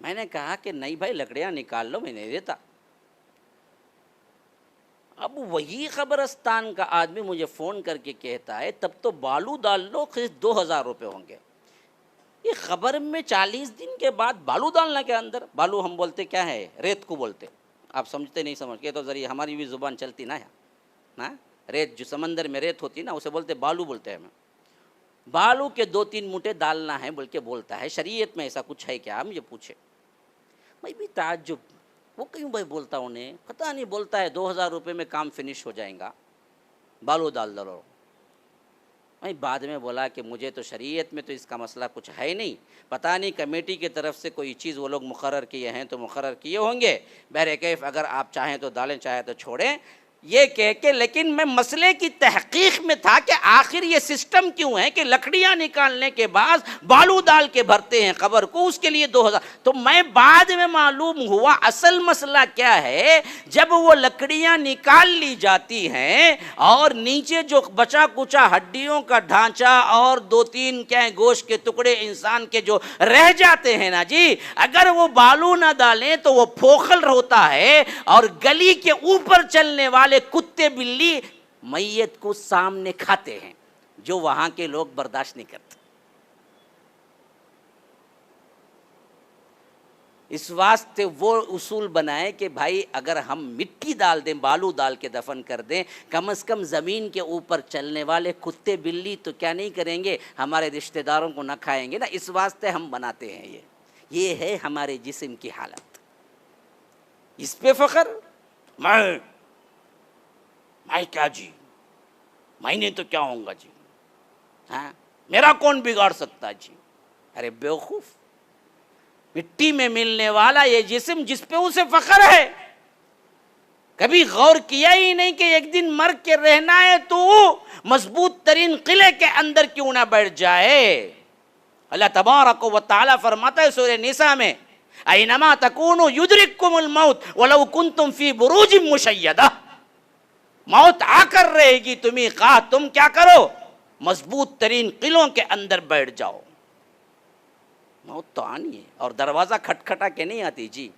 میں نے کہا کہ نہیں بھائی لکڑیاں نکال لو، میں نہیں دیتا۔ اب وہی قبرستان کا آدمی مجھے فون کر کے کہتا ہے تب تو بالو ڈال لو، 2000 روپے ہوں گے۔ یہ خبر میں 40 دن کے بعد بالو ڈالنا کے اندر، بالو ہم بولتے کیا ہے، ریت کو بولتے، آپ سمجھتے نہیں سمجھ کے تو ذریعے ہماری بھی زبان چلتی نا نا، ریت جو سمندر میں ریت ہوتی نا اسے بولتے بالو بولتے ہیں۔ بالو کے 2-3 موٹے ڈالنا ہے بول کے بولتا ہے، شریعت میں ایسا کچھ ہے کیا؟ مجھے پوچھے، میں بھی تعجب، وہ کیوں بھائی بولتا انہیں پتہ نہیں، بولتا ہے 2000 روپے میں کام فنش ہو جائیں گا، بالو ڈال دو۔ میں بعد میں بولا کہ مجھے تو شریعت میں تو اس کا مسئلہ کچھ ہے نہیں، پتہ نہیں کمیٹی کی طرف سے کوئی چیز وہ لوگ مقرر کیے ہیں تو مقرر کیے ہوں گے، بہرکیف اگر آپ چاہیں تو ڈالیں چاہیں تو چھوڑیں، یہ کہہ کے۔ لیکن میں مسئلے کی تحقیق میں تھا کہ آخر یہ سسٹم کیوں ہے کہ لکڑیاں نکالنے کے بعد بالو ڈال کے بھرتے ہیں قبر کو، اس کے لیے 2000۔ تو میں بعد میں معلوم ہوا اصل مسئلہ کیا ہے، جب وہ لکڑیاں نکال لی جاتی ہیں اور نیچے جو بچا کچا ہڈیوں کا ڈھانچہ اور 2-3 کیا ہے گوشت کے ٹکڑے انسان کے جو رہ جاتے ہیں نا جی، اگر وہ بالو نہ ڈالیں تو وہ پھوکھل ہوتا ہے، اور گلی کے اوپر چلنے والے کتے بلی میت کو سامنے کھاتے ہیں، جو وہاں کے لوگ برداشت نہیں کرتے۔ اس واسطے وہ اصول بنائے کہ بھائی اگر ہم مٹی ڈال دیں، بالو ڈال کے دفن کر دیں، کم از کم زمین کے اوپر چلنے والے کتے بلی تو کیا نہیں کریں گے، ہمارے رشتہ داروں کو نہ کھائیں گے نا، اس واسطے ہم بناتے ہیں۔ یہ ہے ہمارے جسم کی حالت، اس پہ فخر۔ میں کیا جی، میں نے تو کیا ہوں گا جی، ہاں میرا کون بگاڑ سکتا جی؟ ارے بیوقوف، مٹی میں ملنے والا یہ جسم جس پہ اسے فخر ہے، کبھی غور کیا ہی نہیں کہ ایک دن مر کے رہنا ہے تو مضبوط ترین قلعے کے اندر کیوں نہ بیٹھ جائے۔ اللہ تبارک و تعالی فرماتا ہے سورہ نساء میں، اینما تکونوا یدرککم الموت ولو کنتم فی بروج مشیدہ، موت آ کر رہے گی تمہیں، خواہ تم کیا کرو، مضبوط ترین قلعوں کے اندر بیٹھ جاؤ۔ موت تو آنی ہے، اور دروازہ کھٹکھٹا کے نہیں آتی جی،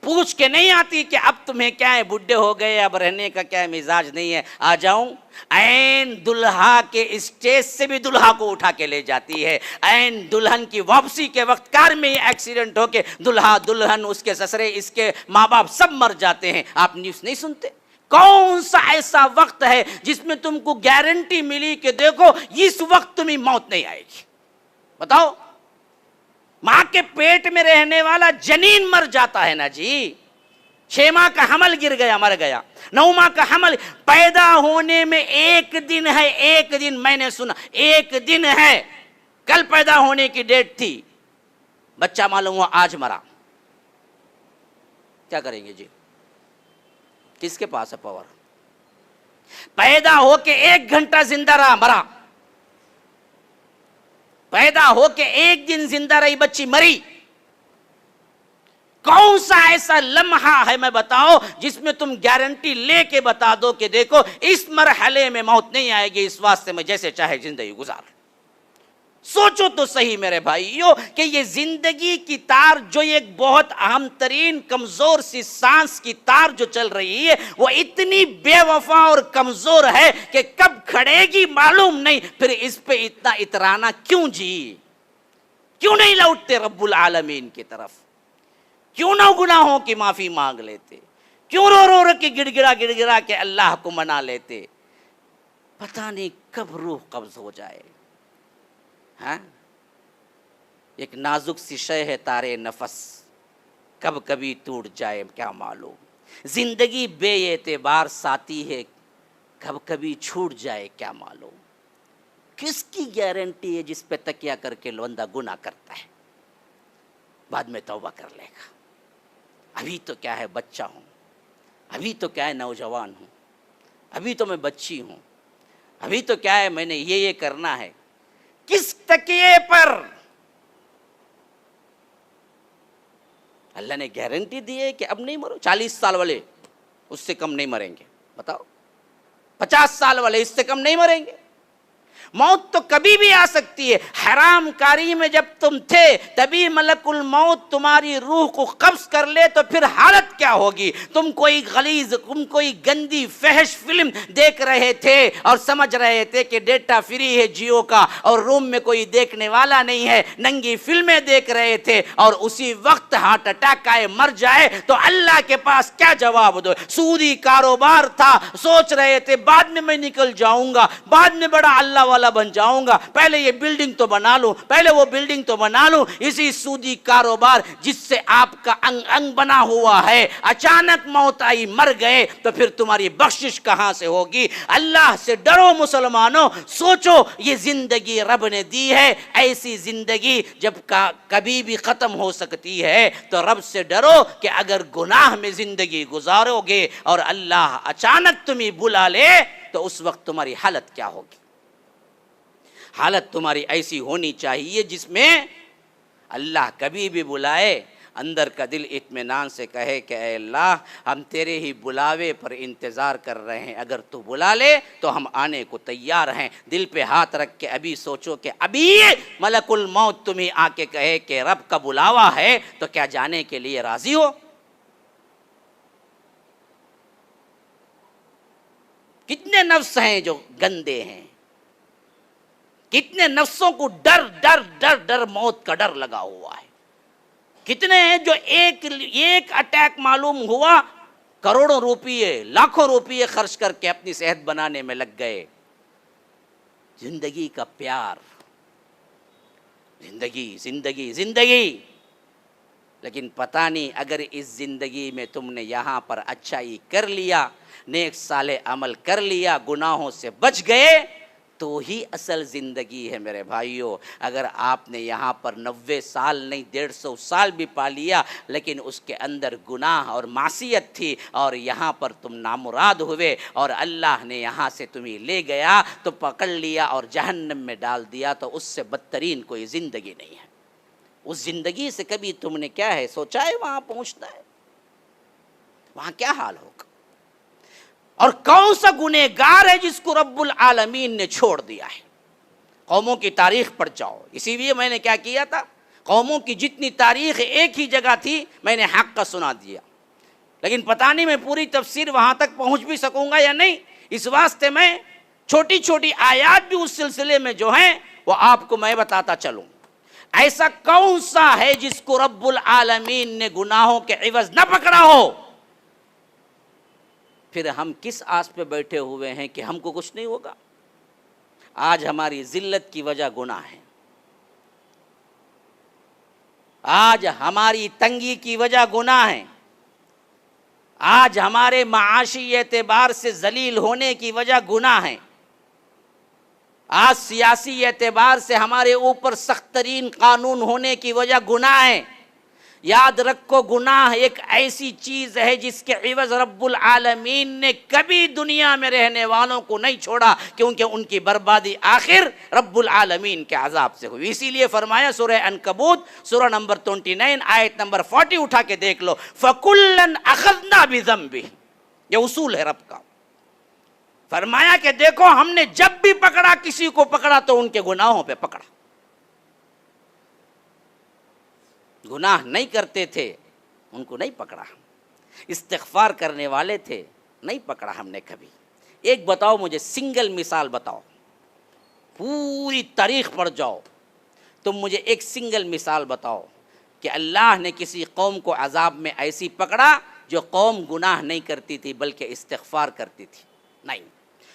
پوچھ کے نہیں آتی کہ اب تمہیں کیا ہے، بڈھے ہو گئے، اب رہنے کا کیا ہے مزاج نہیں ہے، آ جاؤں۔ این دلہا کے اسٹیج سے بھی دلہا کو اٹھا کے لے جاتی ہے، این دلہن کی واپسی کے وقت کار میں ہی ایکسیڈنٹ ہو کے دلہا، دلہن، اس کے سسرے، اس کے ماں باپ سب مر جاتے ہیں۔ آپ نیوز نہیں سنتے؟ کون سا ایسا وقت ہے جس میں تم کو گارنٹی ملی کہ دیکھو اس وقت تمہیں موت نہیں آئے گی؟ بتاؤ۔ ماں کے پیٹ میں رہنے والا جنین مر جاتا ہے نا جی، 6 ماہ کا حمل گر گیا، مر گیا، 9 ماہ کا حمل، پیدا ہونے میں 1 دن ہے، 1 دن، میں نے سنا 1 دن ہے، کل پیدا ہونے کی ڈیٹ تھی، بچہ معلوم ہوا آج مرا، کیا کریں گے جی؟ کس کے پاس ہے پاور؟ پیدا ہو کے 1 گھنٹہ زندہ رہا، مرا، پیدا ہو کے 1 دن زندہ رہی بچی، مری۔ کون سا ایسا لمحہ ہے میں بتاؤ جس میں تم گارنٹی لے کے بتا دو کہ دیکھو اس مرحلے میں موت نہیں آئے گی، اس واسطے میں جیسے چاہے زندگی گزار۔ سوچو تو صحیح میرے بھائیو کہ یہ زندگی کی تار جو ایک بہت اہم ترین کمزور سی سانس کی تار جو چل رہی ہے، وہ اتنی بے وفا اور کمزور ہے کہ کب کھڑے گی معلوم نہیں، پھر اس پہ اتنا اترانا کیوں جی؟ کیوں نہیں لوٹتے رب العالمین کی طرف؟ کیوں نہ گناہوں کی معافی مانگ لیتے؟ کیوں رو رو کے گڑ گڑا کے اللہ کو منا لیتے؟ پتہ نہیں کب روح قبض ہو جائے۔ ہاں، ایک نازک سی شے ہے تارے نفس، کب کبھی ٹوٹ جائے کیا معلوم۔ زندگی بے اعتبار ساتھی ہے، کب کبھی چھوٹ جائے کیا معلوم۔ کس کی گارنٹی ہے جس پہ تکیہ کر کے بندہ گناہ کرتا ہے، بعد میں توبہ کر لے گا؟ ابھی تو کیا ہے بچہ ہوں، ابھی تو کیا ہے نوجوان ہوں، ابھی تو میں بچی ہوں، ابھی تو کیا ہے میں نے یہ کرنا ہے۔ کس تکیے پر؟ اللہ نے گارنٹی دی ہے کہ اب نہیں مرو، 40 سال والے اس سے کم نہیں مریں گے، بتاؤ، 50 سال والے اس سے کم نہیں مریں گے۔ موت تو کبھی بھی آ سکتی ہے. حرام کاری میں جب تم تھے تبھی ملک الموت تمہاری روح کو قبض کر لے تو پھر حالت کیا ہوگی؟ تم کوئی غلیظ، تم کوئی گندی فحش فلم دیکھ رہے تھے اور سمجھ رہے تھے کہ ڈیٹا فری ہے جیو کا اور روم میں کوئی دیکھنے والا نہیں ہے، ننگی فلمیں دیکھ رہے تھے اور اسی وقت ہارٹ اٹیک آئے مر جائے تو اللہ کے پاس کیا جواب دو؟ سودی کاروبار تھا، سوچ رہے تھے بعد میں نکل جاؤں گا، بعد میں بڑا اللہ والا بن جاؤں گا، پہلے یہ بلڈنگ تو بنا لوں، پہلے وہ بلڈنگ تو بنا لوں. اسی سودی کاروبار جس سے آپ کا انگ انگ بنا ہوا ہے، اچانک موت آئی مر گئے تو پھر تمہاری بخشش کہاں سے ہوگی؟ اللہ سے ڈرو مسلمانوں. سوچو یہ زندگی رب نے دی ہے، ایسی زندگی جب کبھی بھی ختم ہو سکتی ہے تو رب سے ڈرو کہ اگر گناہ میں زندگی گزارو گے اور اللہ اچانک تمہیں بلا لے تو اس وقت تمہاری حالت کیا ہوگی؟ حالت تمہاری ایسی ہونی چاہیے جس میں اللہ کبھی بھی بلائے اندر کا دل اطمینان سے کہے کہ اے اللہ ہم تیرے ہی بلاوے پر انتظار کر رہے ہیں، اگر تو بلا لے تو ہم آنے کو تیار ہیں. دل پہ ہاتھ رکھ کے ابھی سوچو کہ ابھی ملک الموت تمہیں آ کے کہے کہ رب کا بلاوا ہے تو کیا جانے کے لیے راضی ہو؟ کتنے نفس ہیں جو گندے ہیں، کتنے نفسوں کو ڈر ڈر ڈر ڈر موت کا ڈر لگا ہوا ہے. کتنے ہیں جو ایک اٹیک معلوم ہوا کروڑوں روپیے لاکھوں روپیے خرچ کر کے اپنی صحت بنانے میں لگ گئے. زندگی کا پیار، زندگی زندگی زندگی، لیکن پتہ نہیں اگر اس زندگی میں تم نے یہاں پر اچھائی کر لیا، نیک صالح عمل کر لیا، گناہوں سے بچ گئے تو ہی اصل زندگی ہے میرے بھائیوں. اگر آپ نے یہاں پر 90 سال نہیں 150 سال بھی پا لیا لیکن اس کے اندر گناہ اور معصیت تھی اور یہاں پر تم نامراد ہوئے اور اللہ نے یہاں سے تمہیں لے گیا تو پکڑ لیا اور جہنم میں ڈال دیا، تو اس سے بدترین کوئی زندگی نہیں ہے. اس زندگی سے کبھی تم نے کیا ہے سوچا ہے وہاں پہنچنا ہے؟ وہاں کیا حال ہوگا؟ اور کون سا گنہگار ہے جس کو رب العالمین نے چھوڑ دیا ہے؟ قوموں کی تاریخ پڑھ جاؤ. اسی لیے میں نے کیا کیا تھا، قوموں کی جتنی تاریخ ایک ہی جگہ تھی میں نے حق کا سنا دیا، لیکن پتہ نہیں میں پوری تفسیر وہاں تک پہنچ بھی سکوں گا یا نہیں. اس واسطے میں چھوٹی چھوٹی آیات بھی اس سلسلے میں جو ہیں وہ آپ کو میں بتاتا چلوں. ایسا کون سا ہے جس کو رب العالمین نے گناہوں کے عوض نہ پکڑا ہو؟ پھر ہم کس آس پہ بیٹھے ہوئے ہیں کہ ہم کو کچھ نہیں ہوگا؟ آج ہماری ذلت کی وجہ گناہ ہے، آج ہماری تنگی کی وجہ گناہ ہے، آج ہمارے معاشی اعتبار سے ذلیل ہونے کی وجہ گناہ ہے، آج سیاسی اعتبار سے ہمارے اوپر سخت ترین قانون ہونے کی وجہ گناہ ہے. یاد رکھو گناہ ایک ایسی چیز ہے جس کے عوض رب العالمین نے کبھی دنیا میں رہنے والوں کو نہیں چھوڑا، کیونکہ ان کی بربادی آخر رب العالمین کے عذاب سے ہوئی. اسی لیے فرمایا سورہ عنکبوت سورہ نمبر 29 آیت نمبر 40 اٹھا کے دیکھ لو، فَكُلًّا أَخَذْنَا بِذَنبِهِ. یہ اصول ہے رب کا. فرمایا کہ دیکھو ہم نے جب بھی پکڑا کسی کو پکڑا تو ان کے گناہوں پہ پکڑا. گناہ نہیں کرتے تھے ان کو نہیں پکڑا، استغفار کرنے والے تھے نہیں پکڑا ہم نے کبھی. ایک بتاؤ مجھے، سنگل مثال بتاؤ، پوری تاریخ پڑھ جاؤ، تم مجھے ایک سنگل مثال بتاؤ کہ اللہ نے کسی قوم کو عذاب میں ایسی پکڑا جو قوم گناہ نہیں کرتی تھی بلکہ استغفار کرتی تھی. نہیں،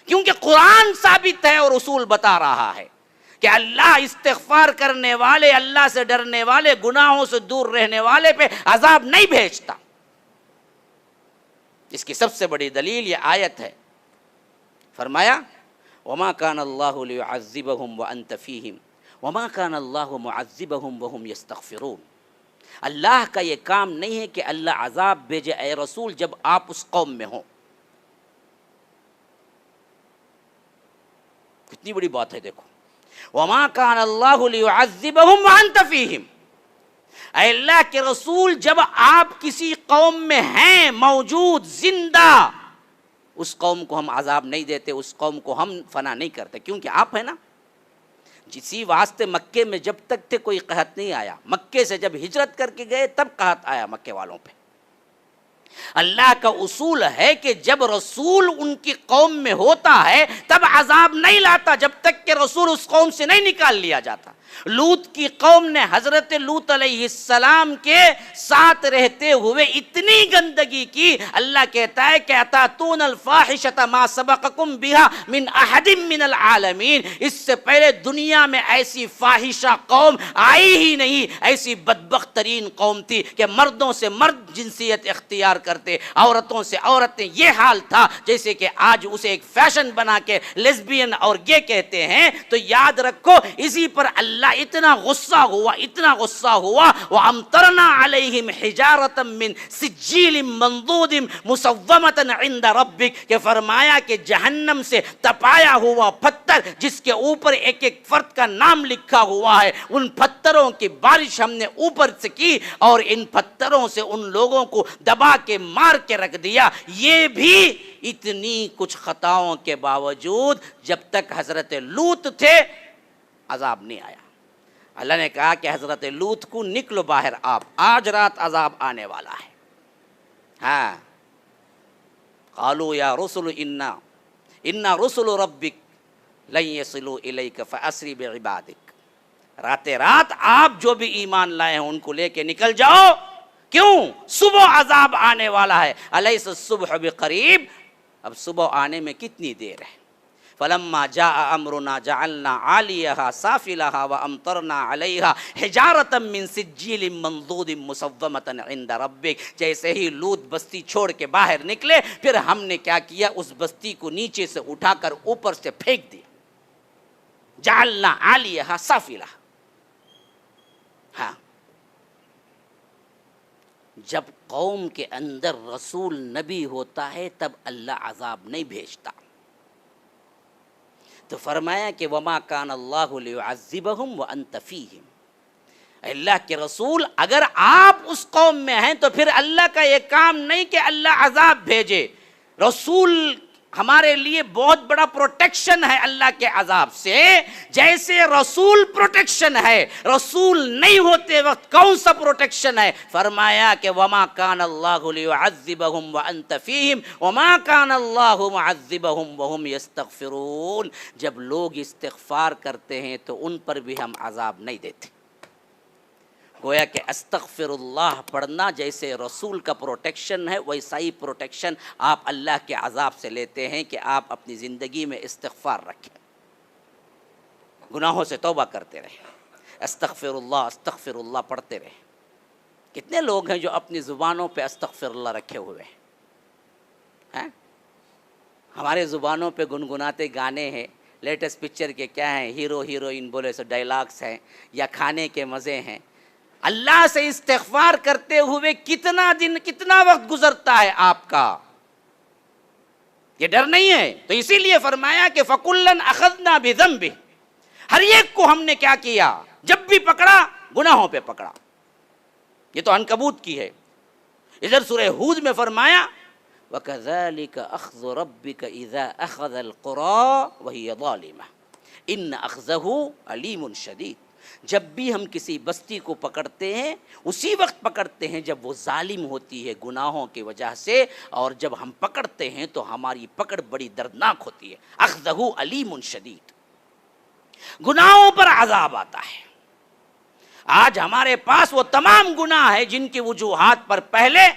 کیونکہ قرآن ثابت ہے اور اصول بتا رہا ہے کہ اللہ استغفار کرنے والے، اللہ سے ڈرنے والے، گناہوں سے دور رہنے والے پہ عذاب نہیں بھیجتا. اس کی سب سے بڑی دلیل یہ آیت ہے. فرمایا وما كان الله ليعذبهم وانت فيهم وما كان الله معذبهم وهم يستغفرون. اللہ کا یہ کام نہیں ہے کہ اللہ عذاب بھیجے اے رسول جب آپ اس قوم میں ہوں. کتنی بڑی بات ہے دیکھو، وما كان الله ليعذبهم وانت فيهم. اے اللہ کے رسول جب آپ کسی قوم میں ہیں، موجود، زندہ، اس قوم کو ہم عذاب نہیں دیتے، اس قوم کو ہم فنا نہیں کرتے، کیونکہ آپ ہیں نا. اسی واسطے مکے میں جب تک تھے کوئی قحط نہیں آیا، مکے سے جب ہجرت کر کے گئے تب قحط آیا مکے والوں پہ۔ اللہ کا اصول ہے کہ جب رسول ان کی قوم میں ہوتا ہے تب عذاب نہیں لاتا جب تک کہ رسول اس قوم سے نہیں نکال لیا جاتا۔ لوط کی قوم نے حضرت لوط علیہ السلام کے ساتھ رہتے ہوئے اتنی گندگی کی، اللہ کہتا ہے کہ اتاتون الفاحشۃ ما سبقکم بها من احد من العالمین، اس سے پہلے دنیا میں ایسی فاحشہ قوم آئی ہی نہیں، ایسی بدبخت ترین قوم تھی کہ مردوں سے مرد جنسیت اختیار کرتے، عورتوں سے عورتیں۔ یہ حال تھا جیسے کہ آج اسے ایک فیشن بنا کے لیسبین اور گے کہتے ہیں۔ تو یاد رکھو اسی پر اللہ اتنا غصہ ہوا، اتنا غصہ ہوا، وَأَمْطَرْنَا عَلَيْهِمْ حِجَارَةً مِّن سِجِّيلٍ مَّنضُودٍ مُّصَوَّمَةً عِندَ رَبِّكَ، کہ فرمایا کہ جہنم سے تپایا ہوا پتھر جس کے اوپر ایک ایک فرد کا نام لکھا ہوا ہے، ان پتھروں کی بارش ہم نے اوپر سے کی اور ان پتھروں سے ان لوگوں کو دبا کے مار کے رکھ دیا۔ یہ بھی اتنی کچھ خطاؤں کے باوجود جب تک حضرت لوط تھے عذاب نہیں آیا۔ اللہ نے کہا کہ حضرت لوط کو نکلو باہر، آپ آج رات عذاب آنے والا ہے۔ ہاں، قالوا یا رسل انا رسل ربک لن يصلوا الیک فاسری بعبادک، رات رات آپ جو بھی ایمان لائے ہیں ان کو لے کے نکل جاؤ، کیوں؟ صبح عذاب آنے والا ہے۔ الیس الصبح بقریب، اب صبح آنے میں کتنی دیر ہے؟ فلما جاء امرنا جعلنا عالیہا سافلہا وامطرنا علیہا حجارۃ من سجیل منضود مصومۃ عند ربک۔ جیسے ہی لوط بستی چھوڑ کے باہر نکلے پھر ہم نے کیا کیا، اس بستی کو نیچے سے اٹھا کر اوپر سے پھینک دیا۔ جعلنا عالیہا سافلہا۔ ہاں، جب قوم کے اندر رسول نبی ہوتا ہے تب اللہ عذاب نہیں بھیجتا۔ تو فرمایا کہ وما کان اللہ لیعذبہم وانت فیہم، اللہ کے رسول اگر آپ اس قوم میں ہیں تو پھر اللہ کا یہ کام نہیں کہ اللہ عذاب بھیجے۔ رسول ہمارے لیے بہت بڑا پروٹیکشن ہے اللہ کے عذاب سے، جیسے رسول پروٹیکشن ہے، رسول نہیں ہوتے وقت کون سا پروٹیکشن ہے؟ فرمایا کہ وما کان اللہ لیعذبہم وانت فیہم وما کان اللہ معذبہم وہم یستغفرون۔ جب لوگ استغفار کرتے ہیں تو ان پر بھی ہم عذاب نہیں دیتے۔ گویا کہ استغفر اللہ پڑھنا جیسے رسول کا پروٹیکشن ہے، ویسا ہی پروٹیکشن آپ اللہ کے عذاب سے لیتے ہیں کہ آپ اپنی زندگی میں استغفار رکھیں، گناہوں سے توبہ کرتے رہیں، استغفر اللہ پڑھتے رہیں۔ کتنے لوگ ہیں جو اپنی زبانوں پہ استغفر اللہ رکھے ہوئے ہیں؟ ہمارے زبانوں پہ گنگناتے گانے ہیں، لیٹسٹ پکچر کے کیا ہیں، ہیرو ہیروئن بولے سو ڈائلاگس ہیں یا کھانے کے مزے ہیں۔ اللہ سے استغفار کرتے ہوئے کتنا دن کتنا وقت گزرتا ہے آپ کا؟ یہ ڈر نہیں ہے؟ تو اسی لیے فرمایا کہ فَكُلًّا أَخَذْنَا بِذَنبِهِ، ہر ایک کو ہم نے کیا کیا؟ جب بھی پکڑا گناہوں پہ پکڑا۔ یہ تو عنکبوت کی ہے۔ ادھر سورہ ہود میں فرمایا وَكَذَلِكَ أَخْذُ رَبِّكَ إِذَا أَخَذَ الْقُرَىٰ وَهِيَ ظَالِمَةٌ إِنَّ أَخْذَهُ أَلِيمٌ شَدِيدٌ۔ جب بھی ہم کسی بستی کو پکڑتے ہیں اسی وقت پکڑتے ہیں جب وہ ظالم ہوتی ہے گناہوں کی وجہ سے، اور جب ہم پکڑتے ہیں تو ہماری پکڑ بڑی دردناک ہوتی ہے۔ اخذہ علیم شدید، گناہوں پر عذاب آتا ہے۔ آج ہمارے پاس وہ تمام گناہ ہیں جن کی وجوہات پر پہلے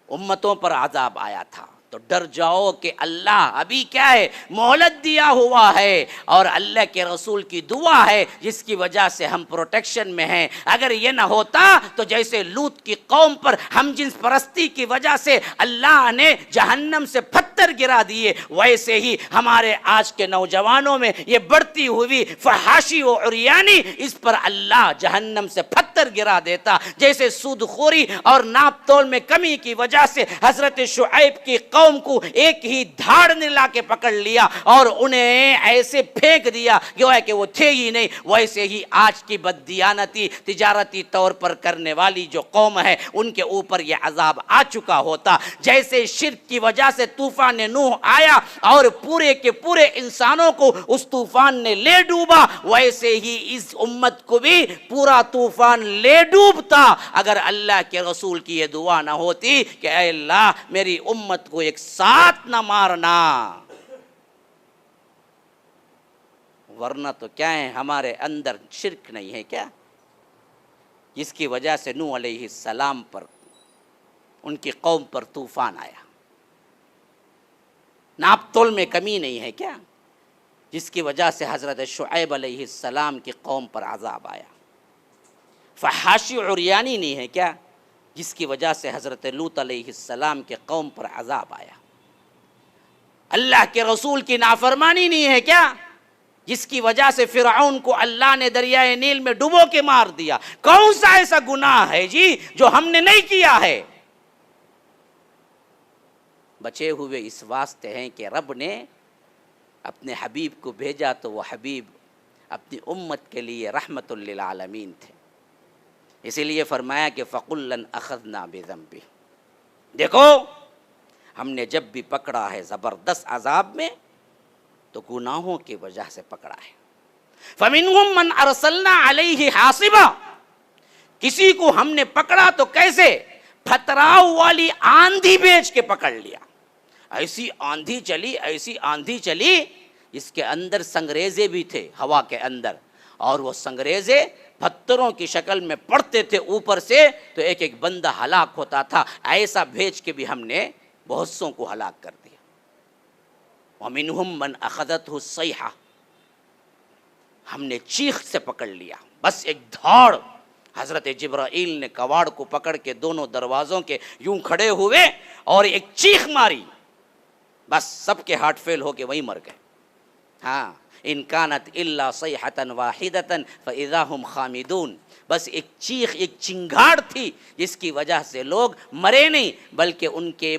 امتوں پر عذاب آیا تھا۔ تو ڈر جاؤ کہ اللہ ابھی کیا ہے، مہلت دیا ہوا ہے، اور اللہ کے رسول کی دعا ہے جس کی وجہ سے ہم پروٹیکشن میں ہیں۔ اگر یہ نہ ہوتا تو جیسے لوط کی قوم پر ہم جنس پرستی کی وجہ سے اللہ نے جہنم سے پتھر گرا دیے، ویسے ہی ہمارے آج کے نوجوانوں میں یہ بڑھتی ہوئی فحاشی و عریانی، اس پر اللہ جہنم سے پتھر گرا دیتا۔ جیسے سود خوری اور ناپ تول میں کمی کی وجہ سے حضرت شعیب کی قوم قوم کو ایک ہی دھاڑ نے لا کے پکڑ لیا اور انہیں ایسے پھینک دیا گویا کہ وہ تھے ہی نہیں. ویسے ہی آج کی بددیانتی تجارتی طور پر کرنے والی جو قوم ہے ان کے اوپر یہ عذاب آ چکا ہوتا. جیسے شرک کی وجہ سے طوفان نوح آیا اور پورے کے پورے انسانوں کو اس طوفان نے لے ڈوبا، ویسے ہی اس امت کو بھی پورا طوفان لے ڈوبتا اگر اللہ کے رسول کی یہ دعا نہ ہوتی کہ اے اللہ میری امت کو ایک ساتھ نہ مارنا. ورنہ تو کیا ہے، ہمارے اندر شرک نہیں ہے کیا، جس کی وجہ سے نوح علیہ السلام پر ان کی قوم پر طوفان آیا. ناپ تول میں کمی نہیں ہے کیا، جس کی وجہ سے حضرت شعیب علیہ السلام کی قوم پر عذاب آیا. فحاشی عریانی نہیں ہے کیا، جس کی وجہ سے حضرت لوط علیہ السلام کے قوم پر عذاب آیا. اللہ کے رسول کی نافرمانی نہیں ہے کیا، جس کی وجہ سے فرعون کو اللہ نے دریائے نیل میں ڈبو کے مار دیا. کون سا ایسا گناہ ہے جی جو ہم نے نہیں کیا ہے؟ بچے ہوئے اس واسطے ہیں کہ رب نے اپنے حبیب کو بھیجا تو وہ حبیب اپنی امت کے لیے رحمت للعالمین تھے. اسی لیے فرمایا کہ فَقُلًّا أَخَذْنَا بِذَنبِهِ. دیکھو ہم نے جب بھی پکڑا ہے زبردست عذاب میں تو گناہوں کی وجہ سے پکڑا ہے. فَمِنْهُمْ مَنْ أَرْسَلْنَا عَلَيْهِ حَاصِبًا. کسی کو ہم نے پکڑا تو کیسے؟ پھتراؤ والی آندھی بھیج کے پکڑ لیا. ایسی آندھی چلی اس کے اندر سنگریزے بھی تھے ہوا کے اندر، اور وہ سنگریزے پتھروں کی شکل میں پڑتے تھے اوپر سے تو ایک ایک بندہ ہلاک ہوتا تھا. ایسا بھیج کے بھی ہم نے بہت سوں کو ہلاک کر دیا. وَمِنْهُمْ مَنْ أَخَذَتْهُ الصَّيْحَةُ. ہم نے چیخ سے پکڑ لیا، بس ایک دھاڑ. حضرت جبرائیل نے کواڑ کو پکڑ کے دونوں دروازوں کے یوں کھڑے ہوئے اور ایک چیخ ماری، بس سب کے ہارٹ فیل ہو کے وہیں مر گئے. ہاں ان کانت الا صیحۃ واحدۃ فاذا هم خامدون. بس ایک چیخ، ایک چنگھاڑ تھی جس کی وجہ سے لوگ مرے نہیں بلکہ ان کے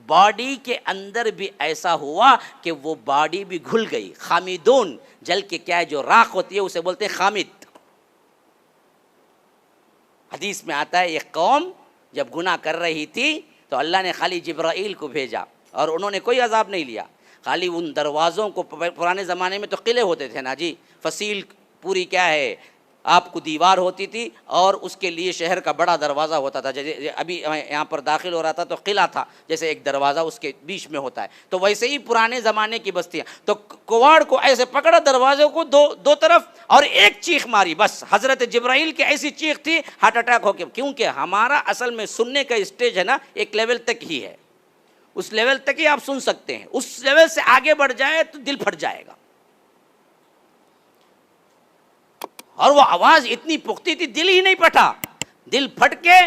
باڈی کے اندر بھی ایسا ہوا کہ وہ باڈی بھی گھل گئی. خامدون جل کے کیا ہے جو راکھ ہوتی ہے اسے بولتے ہیں خامد. حدیث میں آتا ہے ایک قوم جب گناہ کر رہی تھی تو اللہ نے خالی جبرائیل کو بھیجا اور انہوں نے کوئی عذاب نہیں لیا. خالی ان دروازوں کو، پرانے زمانے میں تو قلعے ہوتے تھے نا جی، فصیل پوری کیا ہے آپ کو دیوار ہوتی تھی اور اس کے لیے شہر کا بڑا دروازہ ہوتا تھا. جیسے ابھی یہاں پر داخل ہو رہا تھا تو قلعہ تھا، جیسے ایک دروازہ اس کے بیچ میں ہوتا ہے، تو ویسے ہی پرانے زمانے کی بستیاں. تو کواڑ کو ایسے پکڑا دروازوں کو دو طرف اور ایک چیخ ماری. بس حضرت جبرائیل کی ایسی چیخ تھی ہارٹ اٹیک ہو کے، کیونکہ ہمارا اصل میں سننے کا اسٹیج ہے نا ایک لیول تک ہی ہے، اس لیول تک ہی آپ سن سکتے ہیں. اس لیول سے آگے بڑھ جائے تو دل پھٹ جائے گا. اور وہ آواز اتنی پختی تھی دل ہی نہیں پھٹا، دل پھٹ کے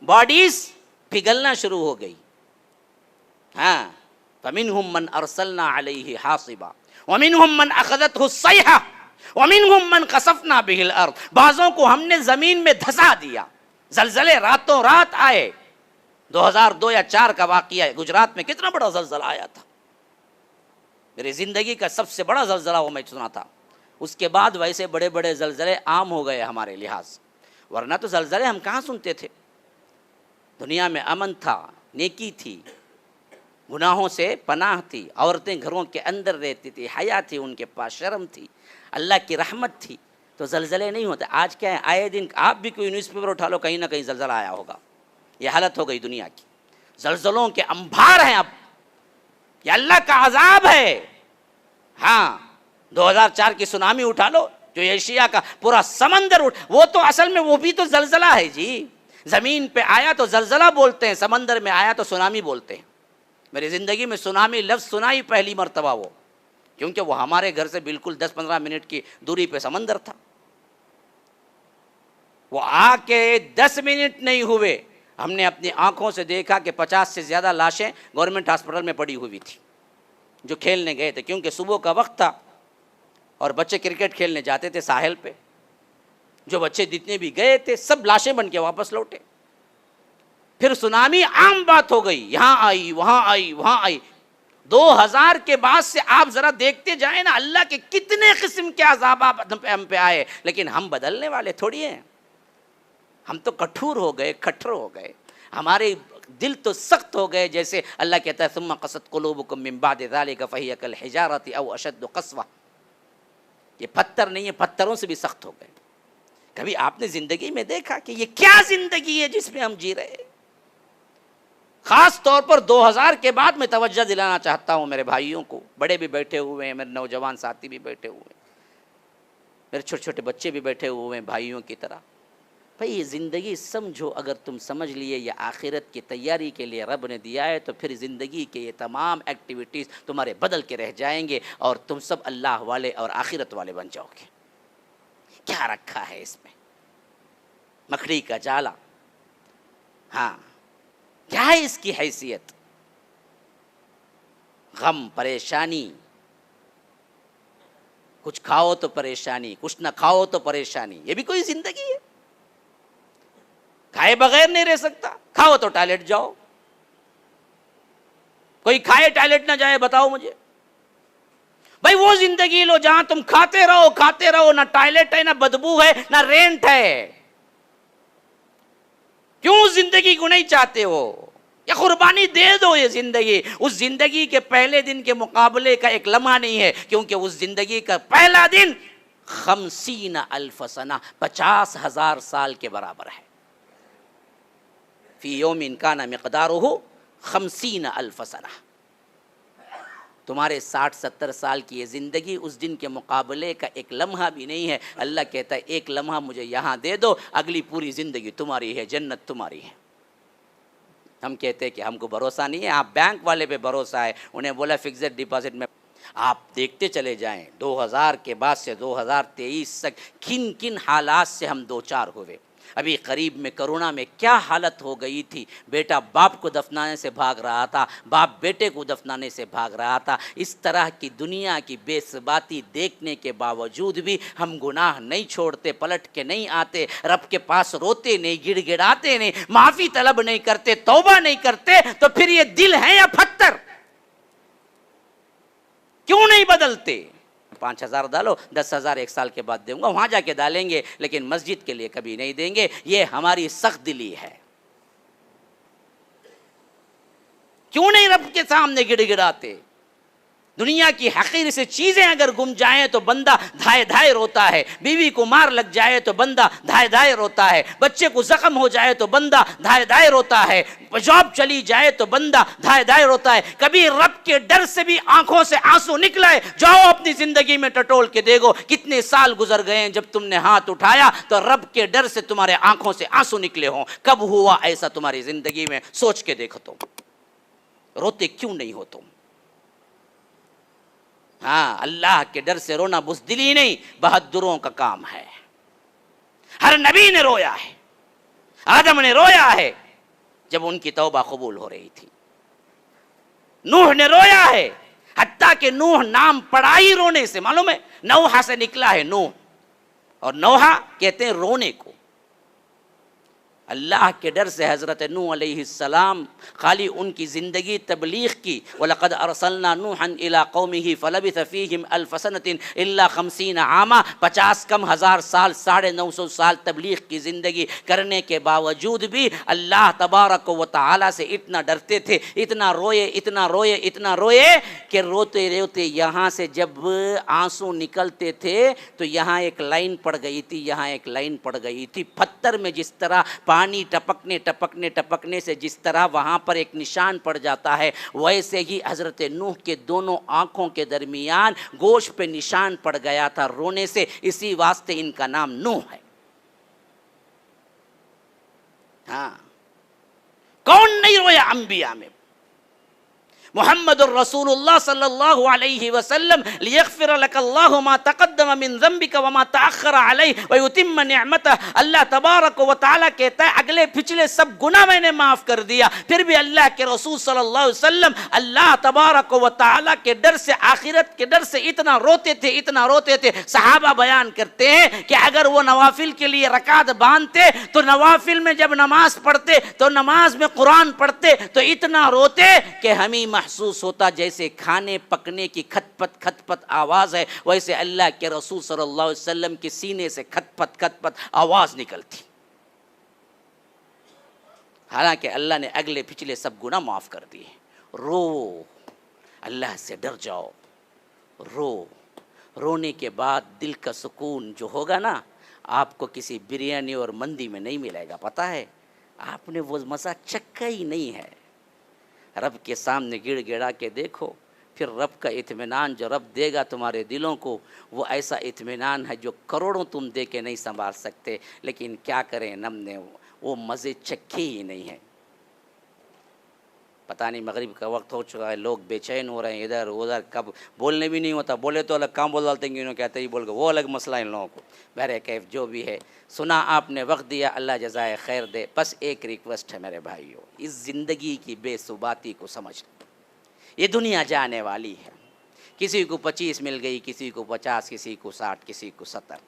باڈیز پگھلنا شروع ہو گئی. ہاں فَمِنْهُمْ مَنْ أَرْسَلْنَا عَلَيْهِ حَاصِبًا وَمِنْهُمْ مَنْ أَخَذَتْهُ الصَّيْحَةُ وَمِنْهُمْ مَنْ خَسَفْنَا بِهِ الْأَرْضَ. بعضوں کو ہم نے زمین میں دھسا دیا. زلزلے راتوں رات آئے. 2002 یا 4 کا واقعہ ہے، گجرات میں کتنا بڑا زلزلہ آیا تھا. میری زندگی کا سب سے بڑا زلزلہ وہ میں سنا تھا. اس کے بعد ویسے بڑے بڑے زلزلے عام ہو گئے ہمارے لحاظ، ورنہ تو زلزلے ہم کہاں سنتے تھے. دنیا میں امن تھا، نیکی تھی، گناہوں سے پناہ تھی، عورتیں گھروں کے اندر رہتی تھی، حیا تھی ان کے پاس، شرم تھی، اللہ کی رحمت تھی، تو زلزلے نہیں ہوتے. آج کیا ہے، آئے دن آپ بھی کوئی نیوز پیپر اٹھا لو کہیں نہ کہیں زلزلہ آیا ہوگا. یہ حالت ہو گئی دنیا کی. زلزلوں کے انبار ہیں اب، یہ اللہ کا عذاب ہے. ہاں 2004 کی سونامی اٹھا لو جو ایشیا کا پورا سمندر وہ تو اصل میں وہ بھی تو زلزلہ ہے جی. زمین پہ آیا تو زلزلہ بولتے ہیں، سمندر میں آیا تو سونامی بولتے ہیں. میری زندگی میں سونامی لفظ سنا ہی پہلی مرتبہ وہ، کیونکہ وہ ہمارے گھر سے بالکل 10-15 منٹ کی دوری پہ سمندر تھا. وہ آ کے 10 منٹ نہیں ہوئے ہم نے اپنی آنکھوں سے دیکھا کہ 50 سے زیادہ لاشیں گورنمنٹ ہاسپٹل میں پڑی ہوئی تھی جو کھیلنے گئے تھے، کیونکہ صبح کا وقت تھا اور بچے کرکٹ کھیلنے جاتے تھے ساحل پہ. جو بچے جتنے بھی گئے تھے سب لاشیں بن کے واپس لوٹے. پھر سونامی عام بات ہو گئی، یہاں آئی وہاں آئی وہاں آئی۔ 2000 کے بعد سے آپ ذرا دیکھتے جائیں نا، اللہ کے کتنے قسم کے عذابات ہم پہ آئے، لیکن ہم بدلنے والے تھوڑی ہیں۔ ہم تو کٹھور ہو گئے، کھٹر ہو گئے، ہمارے دل تو سخت ہو گئے، جیسے اللہ کہتا ہے ثم قست قلوبکم من بعد ذلک فہی کالحجارۃ او اشد قسوہ۔ یہ پتھر نہیں ہے، پتھروں سے بھی سخت ہو گئے۔ کبھی آپ نے زندگی میں دیکھا کہ یہ کیا زندگی ہے جس میں ہم جی رہے ہیں؟ خاص طور پر 2000 کے بعد میں توجہ دلانا چاہتا ہوں میرے بھائیوں کو، بڑے بھی بیٹھے ہوئے ہیں، میرے نوجوان ساتھی بھی بیٹھے ہوئے ہیں، میرے چھوٹے چھوٹے بچے بھی بیٹھے ہوئے ہیں بھائیوں کی طرح۔ بھئی یہ زندگی سمجھو، اگر تم سمجھ لیے یہ آخرت کی تیاری کے لیے رب نے دیا ہے، تو پھر زندگی کے یہ تمام ایکٹیویٹیز تمہارے بدل کے رہ جائیں گے اور تم سب اللہ والے اور آخرت والے بن جاؤ گے۔ کیا رکھا ہے اس میں؟ مکڑی کا جالا، ہاں کیا ہے اس کی حیثیت؟ غم، پریشانی، کچھ کھاؤ تو پریشانی، کچھ نہ کھاؤ تو پریشانی، یہ بھی کوئی زندگی ہے؟ کھائے بغیر نہیں رہ سکتا، کھاؤ تو ٹوائلٹ جاؤ۔ کوئی کھائے ٹوائلٹ نہ جائے بتاؤ مجھے؟ بھائی وہ زندگی لو جہاں تم کھاتے رہو، نہ ٹوائلٹ ہے، نہ بدبو ہے، نہ رینٹ ہے۔ کیوں زندگی کو نہیں چاہتے ہو؟ یا قربانی دے دو یہ زندگی، اس زندگی کے پہلے دن کے مقابلے کا ایک لمحہ نہیں ہے، کیونکہ اس زندگی کا پہلا دن 50,000 سنہ، 50,000 سال کے برابر ہے۔ فی یوم کان مقدارہ 50,000 سنہ۔ تمہارے 60-70 سال کی یہ زندگی اس دن کے مقابلے کا ایک لمحہ بھی نہیں ہے۔ اللہ کہتا ہے ایک لمحہ مجھے یہاں دے دو، اگلی پوری زندگی تمہاری ہے، جنت تمہاری ہے۔ ہم کہتے ہیں کہ ہم کو بھروسہ نہیں ہے، آپ بینک والے پہ بھروسہ ہے، انہیں بولا فکسڈ ڈپازٹ میں۔ آپ دیکھتے چلے جائیں 2000 کے بعد سے 2023 تک کن کن حالات سے ہم دوچار ہوئے۔ ابھی قریب میں کرونا میں کیا حالت ہو گئی تھی، بیٹا باپ کو دفنانے سے بھاگ رہا تھا، باپ بیٹے کو دفنانے سے بھاگ رہا تھا۔ اس طرح کی دنیا کی بے ثباتی دیکھنے کے باوجود بھی ہم گناہ نہیں چھوڑتے، پلٹ کے نہیں آتے، رب کے پاس روتے نہیں، گڑ گڑاتے نہیں، معافی طلب نہیں کرتے، توبہ نہیں کرتے، تو پھر یہ دل ہے یا پتھر؟ کیوں نہیں بدلتے؟ 5,000 ڈالو، 10,000 ایک سال کے بعد دوں گا، وہاں جا کے ڈالیں گے، لیکن مسجد کے لیے کبھی نہیں دیں گے۔ یہ ہماری سخت دلی ہے۔ کیوں نہیں رب کے سامنے گڑ گڑاتے؟ دنیا کی حقیر سے چیزیں اگر گم جائیں تو بندہ دھائے دھائے روتا ہے، بیوی کو مار لگ جائے تو بندہ دھائے دھائے روتا ہے، بچے کو زخم ہو جائے تو بندہ دھائے دھائے روتا ہے، جاب چلی جائے تو بندہ دھائے دھائے روتا ہے۔ کبھی رب کے ڈر سے بھی آنکھوں سے آنسو نکلے؟ جاؤ اپنی زندگی میں ٹٹول کے دیکھو، کتنے سال گزر گئے ہیں جب تم نے ہاتھ اٹھایا تو رب کے ڈر سے تمہارے آنکھوں سے آنسو نکلے ہوں؟ کب ہوا ایسا تمہاری زندگی میں؟ سوچ کے دیکھو تم روتے کیوں نہیں ہو تم؟ ہاں، اللہ کے ڈر سے رونا بزدلی نہیں، بہادروں کا کام ہے۔ ہر نبی نے رویا ہے، آدم نے رویا ہے جب ان کی توبہ قبول ہو رہی تھی، نوح نے رویا ہے، حتیٰ کہ نوح نام پڑا ہی رونے سے، معلوم ہے نوحہ سے نکلا ہے نوح، اور نوحہ کہتے ہیں رونے کو۔ اللہ کے ڈر سے حضرت نوح علیہ السلام خالی ان کی زندگی تبلیغ کی، وَلَقَدْ أَرْسَلْنَا نُوحًا إِلَىٰ قَوْمِهِ فَلَبِثَ فِيهِمْ أَلْفَ سَنَةٍ إِلَّا 50 عَامًا، 50 کم ہزار سال، 950 سال تبلیغ کی زندگی کرنے کے باوجود بھی اللہ تبارک و تعالیٰ سے اتنا ڈرتے تھے، اتنا روئے اتنا روئے اتنا روئے کہ روتے روتے یہاں سے جب آنسو نکلتے تھے تو یہاں ایک لائن پڑ گئی تھی، یہاں ایک لائن پڑ گئی تھی۔ پتھر میں جس طرح پانی ٹپکنے ٹپکنے ٹپکنے سے جس طرح وہاں پر ایک نشان پڑ جاتا ہے، ویسے ہی حضرت نوح کے دونوں آنکھوں کے درمیان گوشت پہ نشان پڑ گیا تھا رونے سے، اسی واسطے ان کا نام نوح ہے۔ ہاں، کون نہیں رویا انبیاء میں؟ محمد الرسول اللہ صلی اللہ علیہ وسلم لیغفر لک اللہ ما تقدم من ذنبک وما تأخر علیہ ویتم نعمتہ. اللہ تبارک و تعالیٰ کہتا ہے اگلے پچھلے سب گناہ میں نے معاف کر دیا. پھر بھی اللہ کے رسول صلی اللہ علیہ وسلم اللہ تبارک و تعالیٰ کے ڈر سے، آخرت کے ڈر سے اتنا روتے تھے، اتنا روتے تھے. صحابہ بیان کرتے ہیں کہ اگر وہ نوافل کے لیے رکعت باندھتے تو نوافل میں جب نماز پڑھتے تو نماز میں قرآن پڑھتے تو اتنا روتے کہ ہمیں محسوس ہوتا جیسے کھانے پکنے کی کھت پت آواز ہے، ویسے اللہ کے رسول صلی اللہ علیہ وسلم کے سینے سے کھت پت آواز نکلتی. حالانکہ اللہ نے اگلے پچھلے سب گناہ معاف کر دیے. رو، اللہ سے ڈر جاؤ، رو. رونے کے بعد دل کا سکون جو ہوگا نا، آپ کو کسی بریانی اور مندی میں نہیں ملے گا. پتہ ہے آپ نے وہ مزہ چکھا ہی نہیں ہے. رب کے سامنے گڑ گڑا کے دیکھو، پھر رب کا اطمینان جو رب دے گا تمہارے دلوں کو، وہ ایسا اطمینان ہے جو کروڑوں تم دے کے نہیں سنبھال سکتے. لیکن کیا کریں، نم نے وہ مزے چکھے ہی نہیں ہیں. پتہ نہیں مغرب کا وقت ہو چکا ہے، لوگ بے چین ہو رہے ہیں ادھر ادھر. کب بولنے بھی نہیں ہوتا، بولے تو الگ کام بول ڈالتے ہیں، انہوں کہتے ہی بول گئے، وہ الگ مسئلہ ان لوگوں کو. بہرکیف جو بھی ہے، سنا آپ نے، وقت دیا، اللہ جزائے خیر دے. بس ایک ریکویسٹ ہے میرے بھائیو، اس زندگی کی بے ثباتی کو سمجھ لو. یہ دنیا جانے والی ہے. کسی کو 25 مل گئی، کسی کو 50، کسی کو 60، کسی کو 70.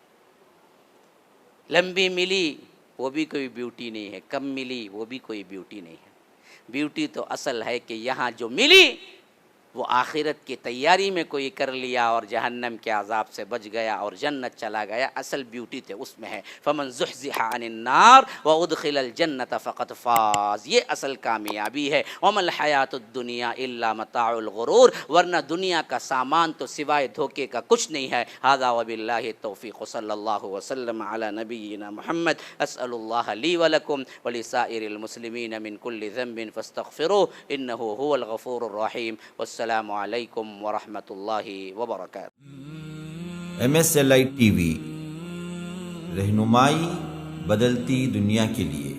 لمبی ملی وہ بھی کوئی بیوٹی نہیں ہے، کم ملی وہ بھی کوئی بیوٹی نہیں ہے. بیوٹی تو اصل ہے کہ یہاں جو ملی وہ آخرت کی تیاری میں کوئی کر لیا اور جہنم کے عذاب سے بچ گیا اور جنت چلا گیا. اصل بیوٹی تو اس میں ہے. فمن زحزح عن النار وادخل الجنت فقد فاز. یہ اصل کامیابی ہے. وما الحیات الدنیا الا متاع الغرور. ورنہ دنیا کا سامان تو سوائے دھوکے کا کچھ نہیں ہے. ھذا وباللہ التوفیق. صلی اللہ وسلم علی نبینا محمد. اسأل اللہ لی ولکم ولسائر المسلمین من کل ذنب فاستغفروه انہ هو الغفور الرحیم. السلام علیکم ورحمۃ اللہ وبرکاتہ. MSLI TV، رہنمائی بدلتی دنیا کے لیے.